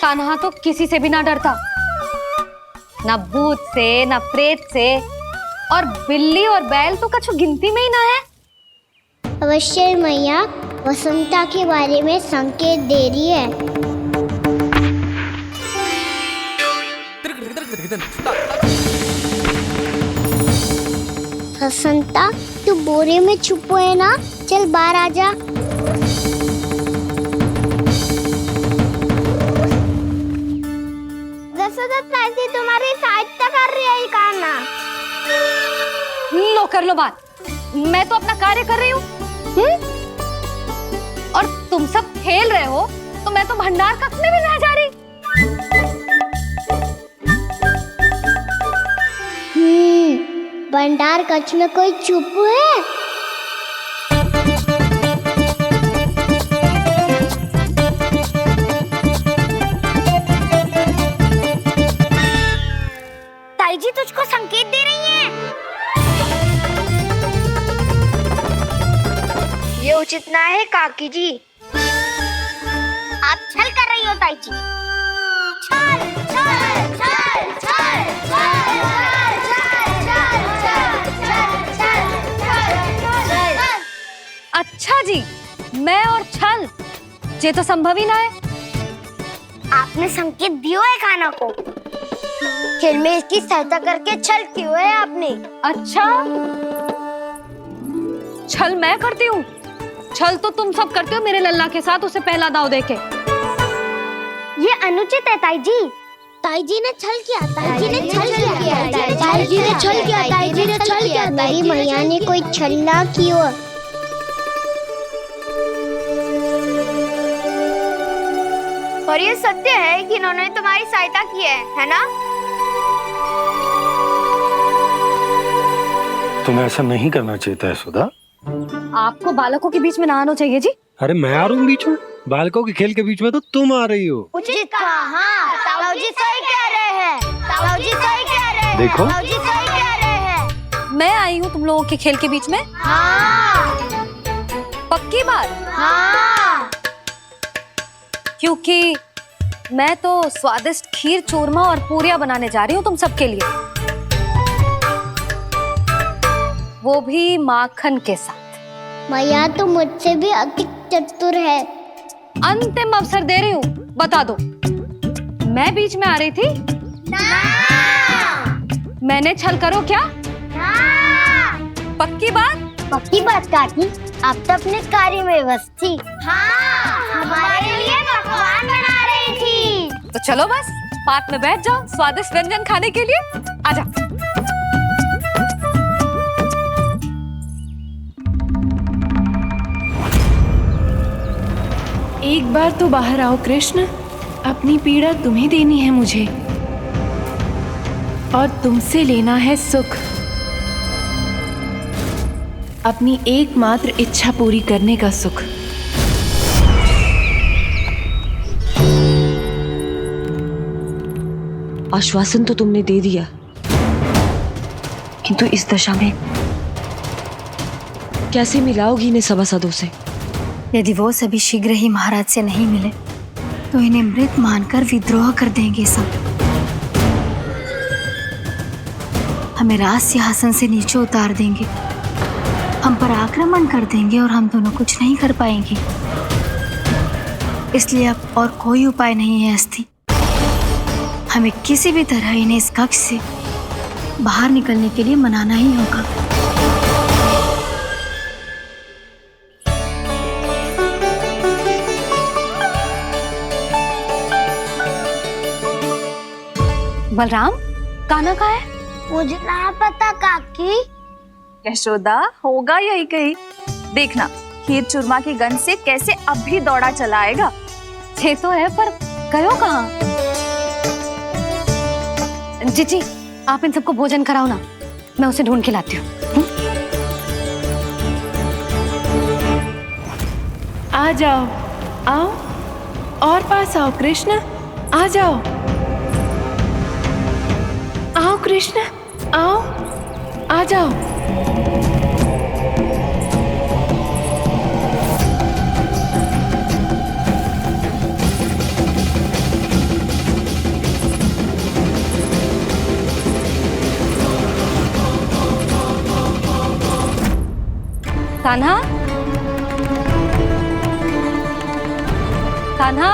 कान्हा तो किसी से भी ना डरता, ना भूत से, ना प्रेत से, और बिल्ली और बैल तो कछु गिनती में ही ना है। अवश्य मैया वसंता के बारे में संकेत दे रही है। वसंता, तू बोरे में छुपो है ना? चल बाहर आ जा। तुम्हारी सहायता कर रही है कान्हा। लो कर लो बात, मैं तो अपना कार्य कर रही हूँ। और तुम सब खेल रहे हो, तो मैं तो भंडार कक्ष में भी नहीं जा रही। भंडार कक्ष में कोई चुप है? ताई जी तुझको संकेत दे रही हैं। ये उचित ना है काकी जी। आप छल कर रही हो ताई जी। छल छल छल छल छल। अच्छा जी, मैं और छल, ये तो संभव ही ना है। आपने संकेत दिया है कान्हा को। खेल में इसकी सहायता करके छल क्यों है आपने? अच्छा, छल मैं करती हूँ? छल तो तुम सब करते हो मेरे लल्ला के साथ, उसे पहला दाव देके। ये अनुचित है ताई जी। ताई जी ने छल किया, ताई जी ने छल किया, ताई जी ने छल किया, ताई जी ने छल किया। मेरी मैया ने कोई छल ना किया। और ये सत्य है कि इन्होंने तुम्हारी सहायता की है ना? तुम्हें ऐसा नहीं करना चाहिए था यशोदा। आपको बालकों के बीच में ना आना चाहिए जी। अरे मैं आ रहा हूँ बीच में? बालकों के खेल के बीच में तो तुम आ रही हो। उचित कहा, ताऊ जी सही कह रहे हैं। ताऊ जी सही कह रहे हैं। देखो, ताऊ जी सही कह रहे हैं। मैं आई हूँ तुम लोगों के खेल के बीच में? हाँ। पक्की बात? हाँ। क्योंकि मैं तो स्वादिष्ट खीर, चूरमा और पूरियां बनाने जा रही हूँ तुम सबके लिए, वो भी माखन के साथ। मैया तो मुझसे भी अधिक चतुर है। अंतिम अवसर दे रही हूँ, बता दो, मैं बीच में आ रही थी? मैंने छल करो क्या? पक्की बात? पक्की बात काकी, आप तो अपने कार्य में व्यस्त थी। हमारे लिए पकवान बना रही थी। तो चलो बस पार्क में बैठ जाओ स्वादिष्ट व्यंजन खाने के लिए। आजा। एक बार तो बाहर आओ कृष्ण, अपनी पीड़ा तुम्हें देनी है मुझे, और तुमसे लेना है सुख। अपनी एकमात्र इच्छा पूरी करने का सुख। आश्वासन तो तुमने दे दिया, किंतु इस दशा में कैसे मिलाओगी इन्हें सभासदों से? यदि वो सभी शीघ्र ही महाराज से नहीं मिले तो इन्हें मृत मानकर विद्रोह कर देंगे सब। हमें राज सिंहासन से नीचे उतार देंगे, हम पर आक्रमण कर देंगे और हम दोनों कुछ नहीं कर पाएंगे। इसलिए अब और कोई उपाय नहीं है अस्थि। हमें किसी भी तरह इन्हें इस कक्ष से बाहर निकलने के लिए मनाना ही होगा। बलराम, कान्हा कहाँ है? मुझे ना पता काकी। यशोदा, होगा यही कहीं। देखना खीर चूरमा की गंध से कैसे अब भी दौड़ा चला आएगा। छे तो है, पर गयो कहाँ? जीजी, आप इन सबको भोजन कराओ ना, मैं उसे ढूंढ के लाती हूँ। आ जाओ, आओ और पास आओ कृष्ण, आ जाओ। आओ कृष्ण, आओ, आ जाओ। कान्हा, कान्हा,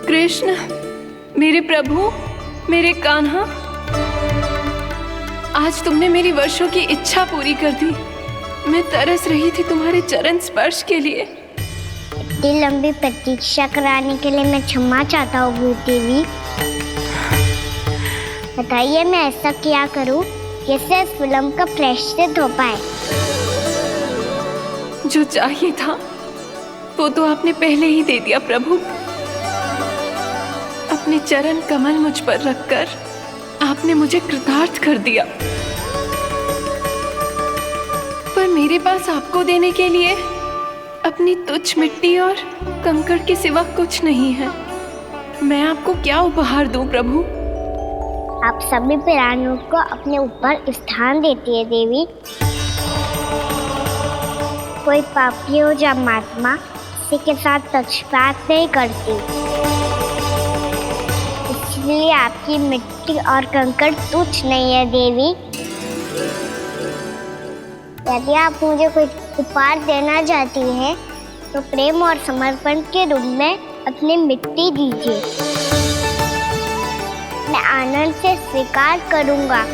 कृष्ण, मेरे प्रभु, मेरे कान्हा, आज तुमने मेरी वर्षों की इच्छा पूरी कर दी। मैं तरस रही थी तुम्हारे चरण स्पर्श के लिए। इतनी लंबी प्रतीक्षा कराने के लिए मैं क्षमा चाहता हूँ भूत देवी। बताइए मैं ऐसा क्या करूँ जिससे इस फिल्म का प्रायश्चित हो पाए? जो चाहिए था वो तो आपने पहले ही दे दिया प्रभु। अपने चरण कमल मुझ पर रखकर आपने मुझे कृतार्थ कर दिया, पर मेरे पास आपको देने के लिए अपनी तुच्छ मिट्टी और कंकड़ के सिवा कुछ नहीं है। मैं आपको क्या उपहार दूं प्रभु? आप सभी प्राणियों को अपने ऊपर स्थान देती है देवी। कोई पापी हो या महात्मा, किसी के साथ पक्षपात नहीं करती। इसलिए आपकी मिट्टी और कंकड़ तुच्छ नहीं है देवी। यदि आप मुझे कोई उपहार देना चाहती हैं, तो प्रेम और समर्पण के रूप में अपनी मिट्टी दीजिए। मैं आनंद से स्वीकार करूंगा।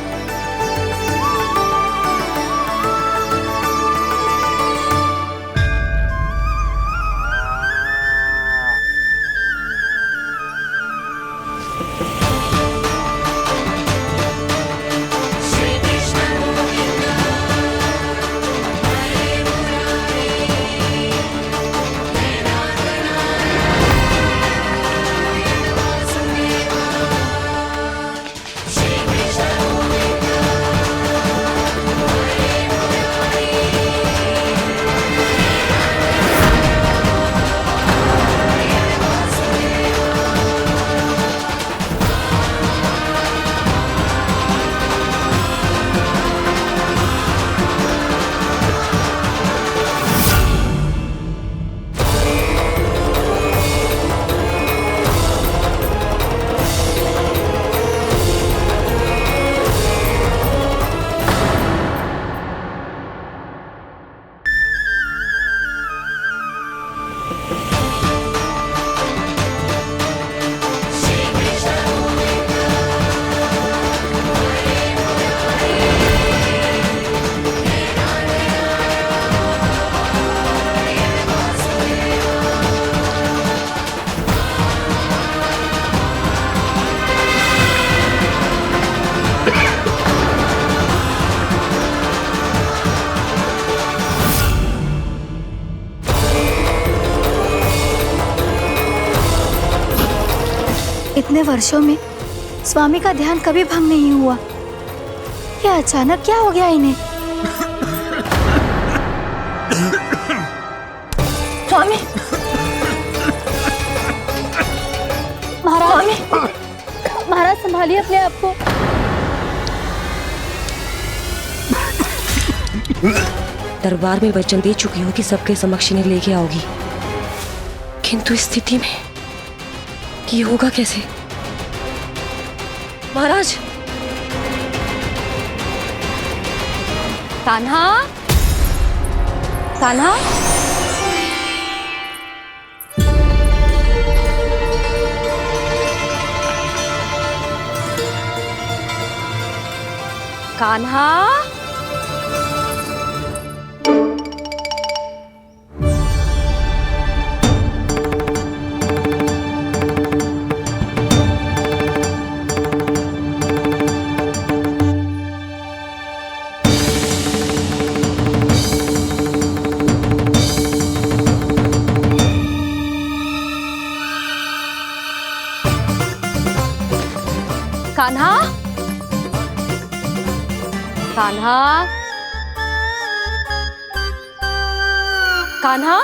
वर्षों में स्वामी का ध्यान कभी भंग नहीं हुआ। ये अचानक क्या हो गया इन्हें? स्वामी, महाराज, महाराज संभालिए अपने आप को। दरबार में वचन दे चुकी हूँ कि सबके समक्ष इन्हें लेके आओगी, किंतु इस स्थिति में कि होगा कैसे? महाराज, कान्हा, कान्हा, कान्हा, कान्हा, कान्हा, कान्हा,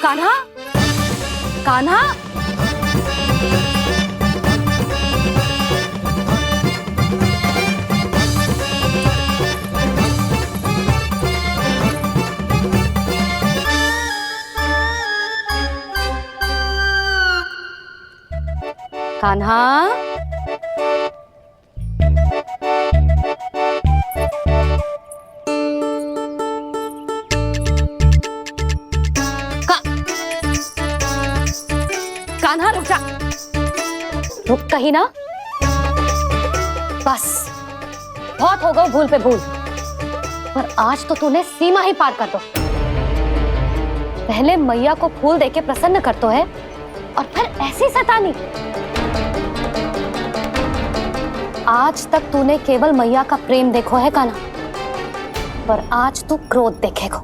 कान्हा, कान्हा, कान्हा, कान्हा रुक जा, रुक कहीं ना। बस बहुत हो गया भूल पे भूल, पर आज तो तूने सीमा ही पार कर दो। पहले मैया को फूल देके प्रसन्न कर तो है और फिर ऐसी सतानी। आज तक तूने केवल मैया का प्रेम देखो है कान्हा, पर आज तू क्रोध देखेगा।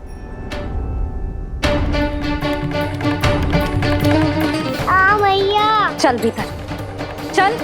मैया, चल भीतर चल।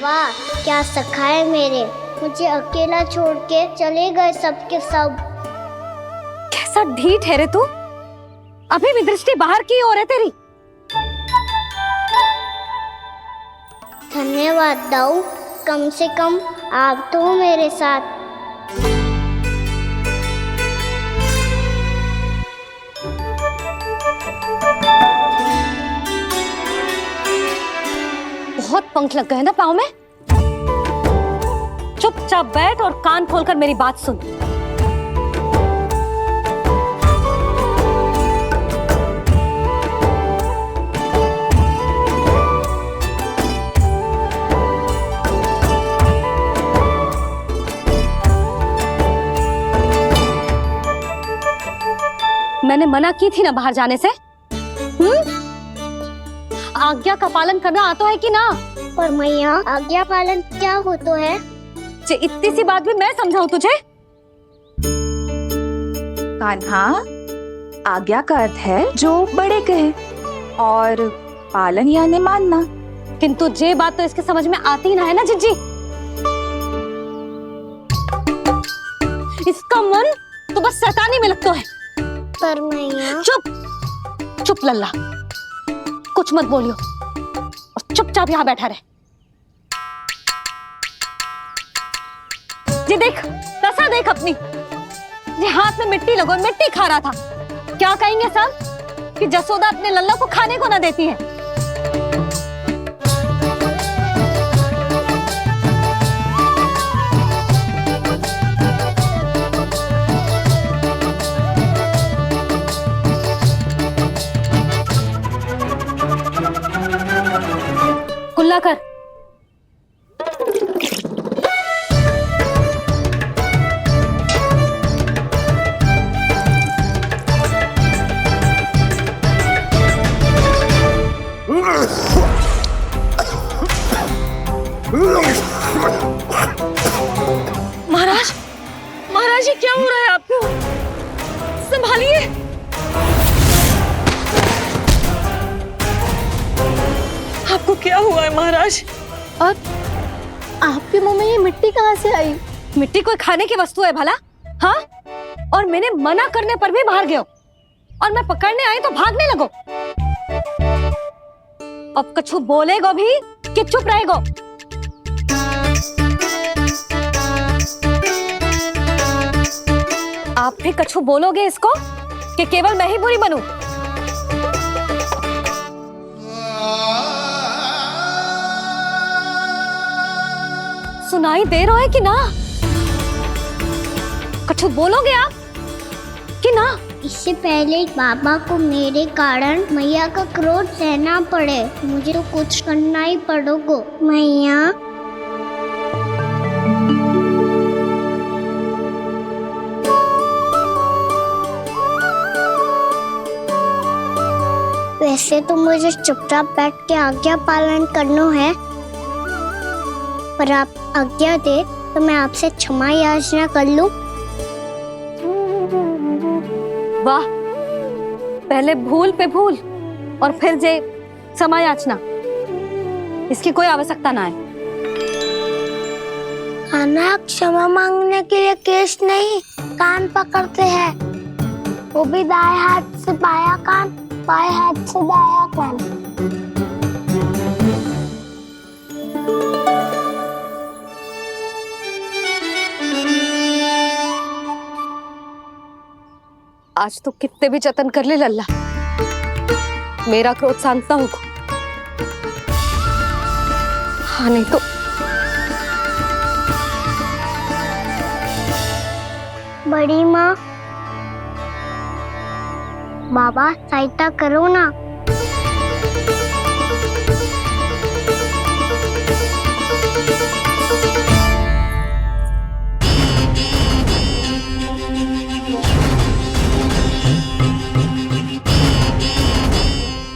वाह, क्या सखा है मेरे, मुझे अकेला छोड़ के चले गए सबके सब। कैसा ढीठ है रे तू, अभी भी दृष्टि बाहर की ओर है तेरी। धन्यवाद दाऊ, कम से कम आप तो हो मेरे साथ। बहुत पंख लग गए ना पाँव में। चुपचाप बैठ और कान खोलकर मेरी बात सुन। मैंने मना की थी ना बाहर जाने से। आज्ञा का पालन करना आता है कि ना? पर मैया, आज्ञा पालन क्या होता है? इतनी सी बात भी मैं समझाऊं तुझे? कान्हा, आज्ञा का अर्थ है जो बड़े कहे, और पालन यानी मानना। किंतु ये बात तो इसके समझ में आती ना है ना जिज्जी। इसका मन तो बस शैतानी में लगता है। पर मैया। चुप चुप लल्ला, कुछ मत बोलियो और चुपचाप यहाँ बैठा रहे। ये देख, दशा देख अपनी। ये हाथ में मिट्टी लगो, मिट्टी खा रहा था। क्या कहेंगे सब कि जसोदा अपने लल्ला को खाने को ना देती है। कुल्ला कर। मिट्टी कहाँ से आई? मिट्टी कोई खाने की वस्तु है भला? हाँ, और मैंने मना करने पर भी बाहर गए और मैं पकड़ने आई तो भागने लगो। अब कछु बोलेगो भी कि चुप रहेगो? आप भी कछु बोलोगे इसको कि केवल मैं ही बुरी बनूं? सुनाई दे रहा है कि ना? कछु बोलोगे आप कि ना? इससे पहले बाबा को मेरे कारण मैया का क्रोध सहना पड़े, मुझे तो कुछ करना ही पड़ेगा। मैया, वैसे तो मुझे चुपचाप बैठ के आज्ञा पालन करना है, पर आप आज्ञा दे तो मैं आपसे क्षमा याचना कर लूं। वाह, पहले भूल पे भूल और फिर जे क्षमा याचना, इसकी कोई आवश्यकता ना है। खाना क्षमा मांगने के लिए केस नहीं, कान पकड़ते हैं, वो भी दाएं हाथ से बायां कान, बाएं हाथ से दायां कान। आज तो कितने भी जतन कर ले लल्ला, मेरा क्रोध शांत ना होगा। हाँ नहीं तो बड़ी माँ, बाबा सहायता करो ना।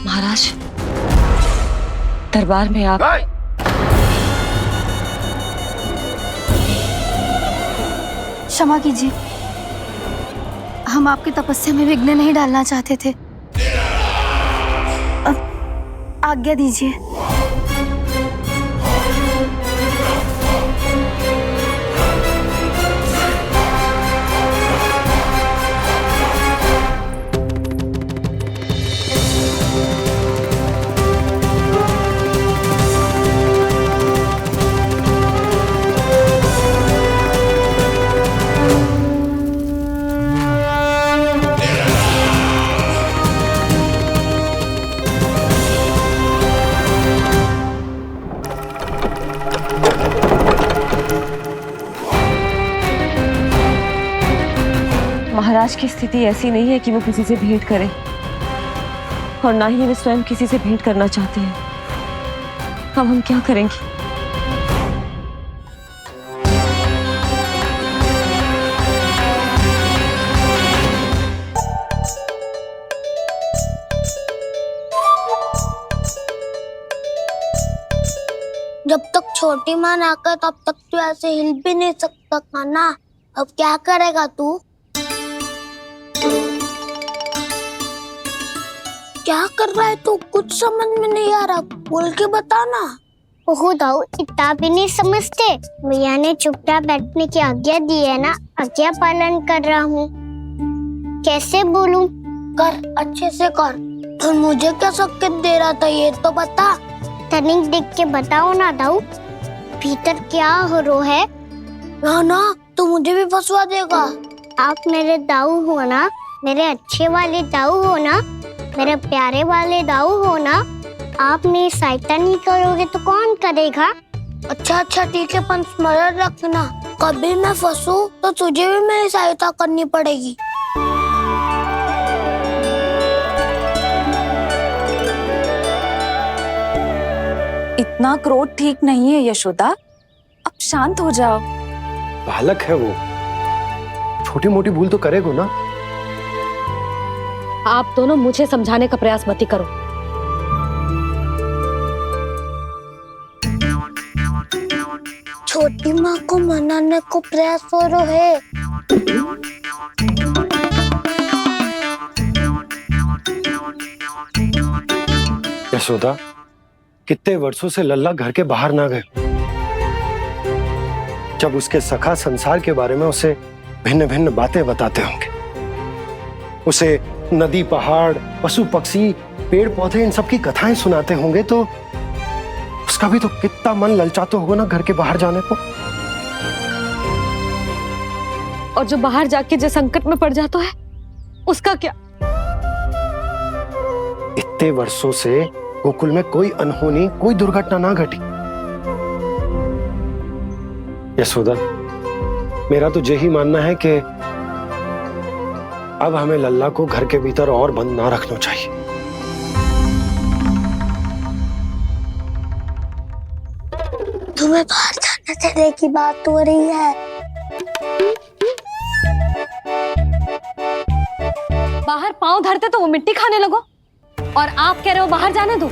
महाराज, दरबार में आप क्षमा कीजिए, हम आपकी तपस्या में विघ्न नहीं डालना चाहते थे। अब आज्ञा दीजिए। महाराज की स्थिति ऐसी नहीं है कि वो किसी से भेंट करें, और ना ही वे स्वयं किसी से भेंट करना चाहते हैं। अब हम क्या करेंगे? जब तक छोटी माँ ना कर तब तक तू ऐसे हिल भी नहीं सकता था ना। अब क्या करेगा तू? क्या कर रहा है तू? कुछ समझ में नहीं आ रहा, बोल के बता ना। ओहो दाऊ, इतना भी नहीं समझते। भैया ने चुपचाप बैठने की आज्ञा दी है ना, आज्ञा पालन कर रहा हूँ। कैसे बोलूं? कर, अच्छे से कर। तो मुझे क्या संकेत दे रहा था ये तो बता। तनिक देख के बताओ ना दाऊ, भीतर क्या हो रहा है? ना तू मुझे भी फंसवा देगा। आप मेरे दाऊ हो ना, मेरे अच्छे वाले दाऊ हो ना, मेरे प्यारे वाले दाऊ हो ना। आप मेरी सहायता नहीं करोगे तो कौन करेगा? अच्छा ठीक है, पर स्मरण रखना, कभी मैं फंसू तो तुझे भी मेरी सहायता करनी पड़ेगी। इतना क्रोध ठीक नहीं है यशोदा, अब शांत हो जाओ। बालक है वो, छोटी मोटी भूल तो करेगा ना। आप दोनों मुझे समझाने का प्रयास मत करो। छोटी माँ को मनाने को प्रयास हो रहा है। यशोदा, कितने वर्षों से लल्ला घर के बाहर ना गए। जब उसके सखा संसार के बारे में उसे भिन्न भिन्न बातें बताते होंगे, उसे नदी, पहाड़, पशु पक्षी, पेड़ पौधे, इन सब की कथाएं सुनाते होंगे, तो उसका भी तो कितना मन ललचाता होगा ना घर के बाहर जाने को। और जो बाहर जाके जिस संकट में पड़ जाता है उसका क्या? इतने वर्षों से गोकुल में कोई अनहोनी, कोई दुर्घटना ना घटी। यशोदा, मेरा तो यही मानना है कि अब हमें लल्ला को घर के भीतर और बंद ना रखना चाहिए। तुम्हें बाहर जाने देने की बात हो रही है। बाहर पांव धरते तो वो मिट्टी खाने लगो, और आप कह रहे हो बाहर जाने दो।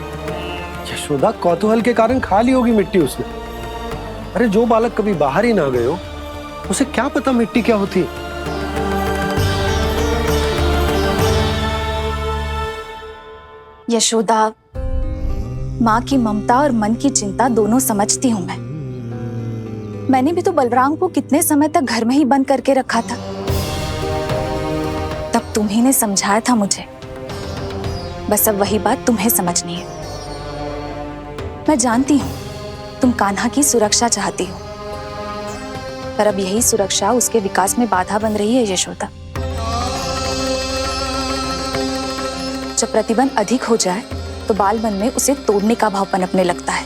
यशोदा, कौतूहल के कारण खा ली होगी मिट्टी उसने। अरे जो बालक कभी बाहर ही ना गए हो, उसे क्या पता मिट्टी क्या होती है। यशोदा, माँ की ममता और मन की चिंता दोनों समझती हूँ मैं। मैंने भी तो बलराम को कितने समय तक घर में ही बंद करके रखा था। तब तुम्ही ने समझाया था मुझे। बस अब वही बात तुम्हें समझनी है। मैं जानती हूँ तुम कान्हा की सुरक्षा चाहती हो, पर अब यही सुरक्षा उसके विकास में बाधा बन रही है यशोदा। जब प्रतिबंध अधिक हो जाए तो बाल मन में उसे तोड़ने का भाव पनपने लगता है।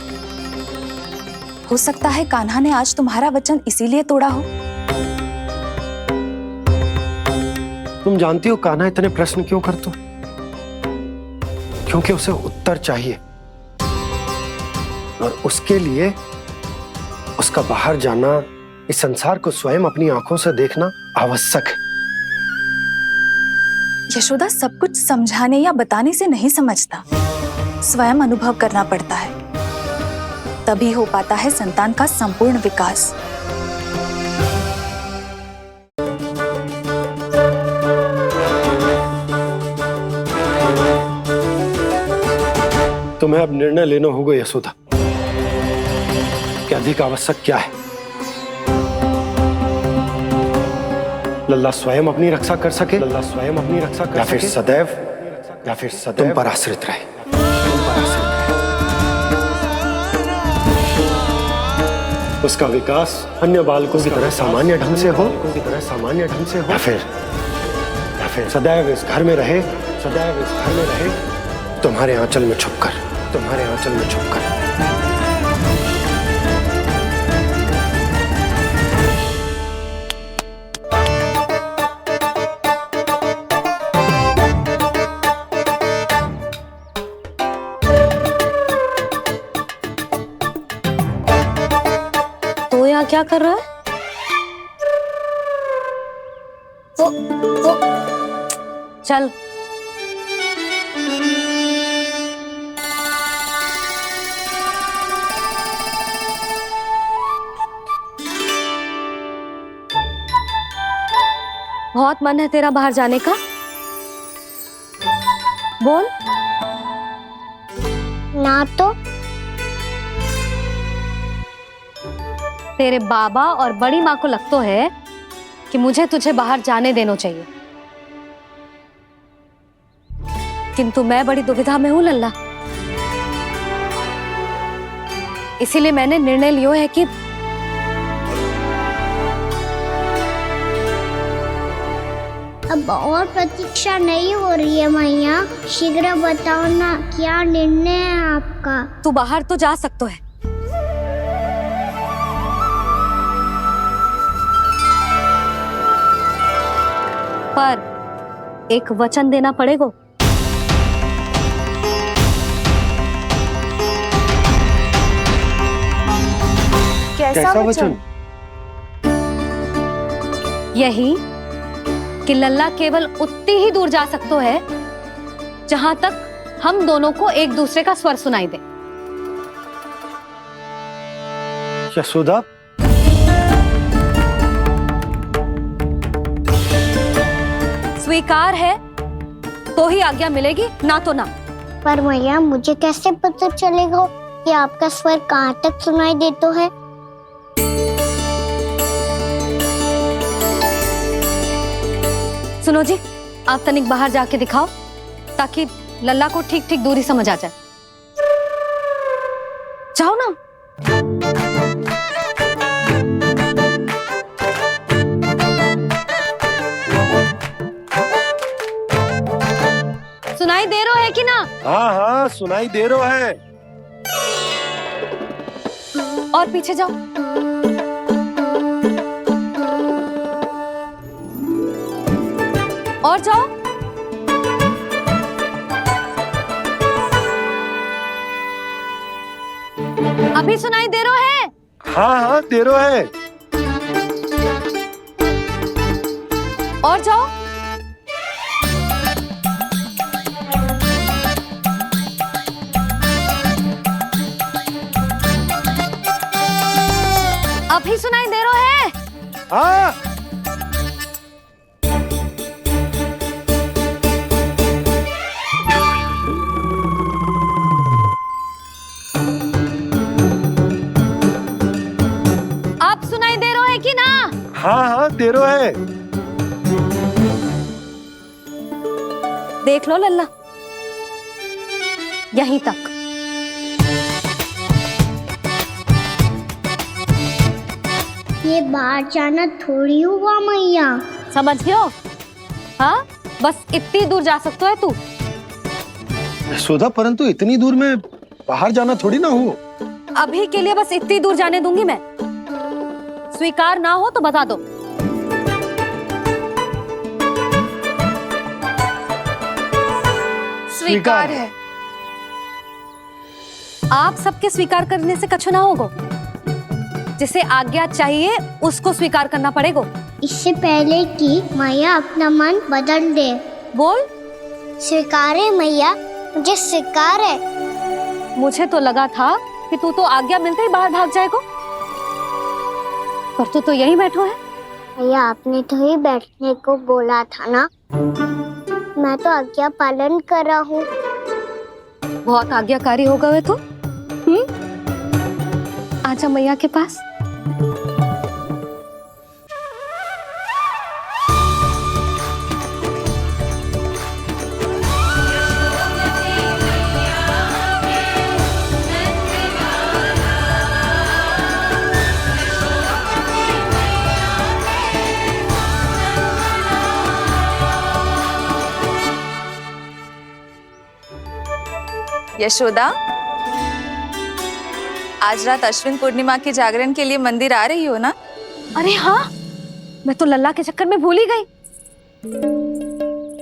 हो सकता है कान्हा ने आज तुम्हारा वचन इसीलिए तोड़ा हो। तुम जानती हो कान्हा इतने प्रश्न क्यों करता? क्योंकि उसे उत्तर चाहिए, और उसके लिए उसका बाहर जाना, इस संसार को स्वयं अपनी आंखों से देखना आवश्यक है। यशोदा, सब कुछ समझाने या बताने से नहीं समझता, स्वयं अनुभव करना पड़ता है। तभी हो पाता है संतान का संपूर्ण विकास। तुम्हें अब निर्णय लेना होगा यशोदा कि अधिक आवश्यक क्या है। लल्ला स्वयं अपनी रक्षा कर सके, लल्ला स्वयं अपनी रक्षा कर सके, या फिर सदैव तुम पर आश्रित रहे। उसका विकास अन्य बालकों की तरह सामान्य ढंग से हो, या फिर सदैव इस घर में रहे, तुम्हारे आंचल में छुपकर। तो यहाँ क्या कर रहा है? चल। बहुत मन है तेरा बाहर जाने का? बोल। ना तो। तेरे बाबा और बड़ी माँ को लगता है कि मुझे तुझे बाहर जाने देना चाहिए, किंतु मैं बड़ी दुविधा में हूं लल्ला। इसीलिए मैंने निर्णय लिया है कि अब और प्रतीक्षा नहीं हो रही है मैया, शीघ्र बताओ ना, क्या निर्णय है आपका? तू बाहर तो जा सकता है, पर एक वचन देना पड़ेगा। कैसा वचन? यही कि लल्ला केवल उतनी ही दूर जा सकता है जहां तक हम दोनों को एक दूसरे का स्वर सुनाई दे। यशोदा, स्वीकार है तो ही आज्ञा मिलेगी, ना तो ना। पर मैया, मुझे कैसे पता चलेगा कि आपका स्वर कहाँ तक सुनाई देता है? सुनो जी, आप तनिक बाहर जाके दिखाओ ताकि लल्ला को ठीक ठीक दूरी समझ आ जाए। जाओ ना। सुनाई दे रहा है कि ना? हाँ हाँ सुनाई दे रहा है। और पीछे जाओ। और जाओ। अभी सुनाई दे रहा है? हाँ हाँ दे रहा है। और जाओ। अभी सुनाई दे रहा है? हाँ। आप सुनाई दे रहा है कि ना? हाँ हाँ दे रहा है। देख लो लल्ला, यहीं तक। ये बाहर जाना थोड़ी हुआ मैया। समझियो? हाँ, बस इतनी दूर जा सकता है तू। यशोदा, परंतु इतनी दूर में बाहर जाना थोड़ी ना हो। अभी के लिए बस इतनी दूर जाने दूंगी मैं। स्वीकार ना हो तो बता दो। स्वीकार है। आप सबके स्वीकार करने से कछु ना होगा। जिसे आज्ञा चाहिए उसको स्वीकार करना पड़ेगा। इससे पहले कि मैया अपना मन बदल दे। बोल। स्वीकार है मैया, मुझे स्वीकार है। मुझे तो लगा था कि तू तो आज्ञा मिलते ही बाहर भाग जाएगा, पर तू तो यहीं बैठो है। मैया आपने तो ही बैठने को बोला था ना, मैं तो आज्ञा पालन कर रहा हूँ। बहुत आज्ञाकारी हो गए तो। आजा मैया के पास। यशोदा, आज रात अश्विन पूर्णिमा के जागरण के लिए मंदिर आ रही हो ना? अरे हाँ, मैं तो लल्ला के चक्कर में भूल ही गई।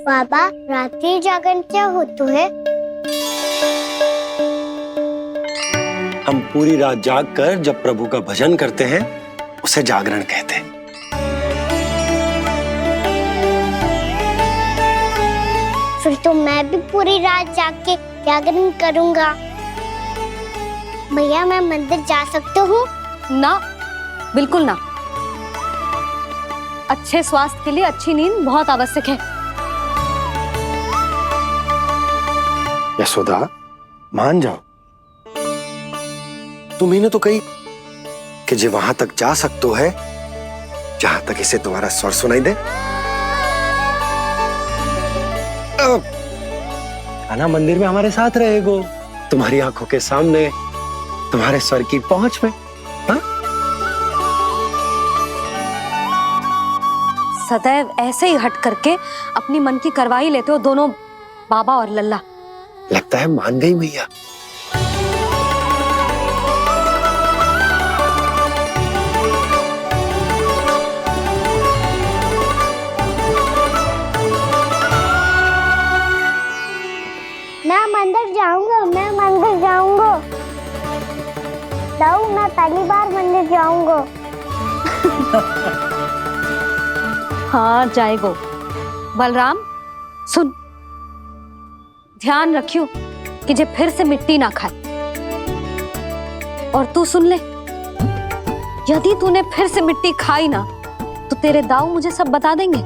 बाबा, रात्रि जागरण क्या होता है? हम पूरी रात जाग कर जब प्रभु का भजन करते हैं उसे जागरण कहते हैं। फिर तो मैं भी पूरी रात जाग के जागरण करूंगा। भैया, मैं मंदिर जा सकती हूँ? ना, बिल्कुल ना। अच्छे स्वास्थ्य के लिए अच्छी नींद बहुत आवश्यक है। यशोदा, मान जाओ। तुम्ही ने तो कही कि जो वहां तक जा सकते है जहां तक इसे तुम्हारा स्वर सुनाई दे। आना मंदिर में हमारे साथ रहेगो, तुम्हारी आंखों के सामने, तुम्हारे स्वर की पहुंच में। हा? सदैव ऐसे ही हट करके अपनी मन की करवाई लेते हो दोनों बाबा और लल्ला। लगता है मान गई मैया। मैं मंदिर जाऊंगा, मैं मंदिर जाऊंगा। दाऊ, मैं पहली बार मंदिर जाऊंगा। हाँ जाएगो। बलराम सुन, ध्यान रखियो कि जे फिर से मिट्टी ना खाए। और तू सुन ले, यदि तूने फिर से मिट्टी खाई ना तो तेरे दाऊ मुझे सब बता देंगे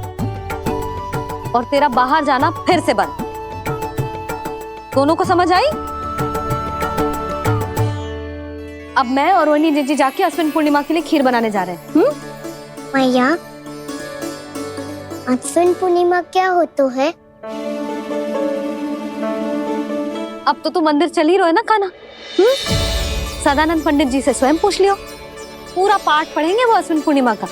और तेरा बाहर जाना फिर से बंद। दोनों को समझ आई? अब मैं और रोहिणी जीजी जाके अश्विन पूर्णिमा के लिए खीर बनाने जा रहे हैं। मैया, अश्विन पूर्णिमा क्या हो तो है? अब तो तू मंदिर चल ही रहो है ना कान्हा? सदानंद पंडित जी से स्वयं पूछ लियो, पूरा पाठ पढ़ेंगे वो अश्विन पूर्णिमा का।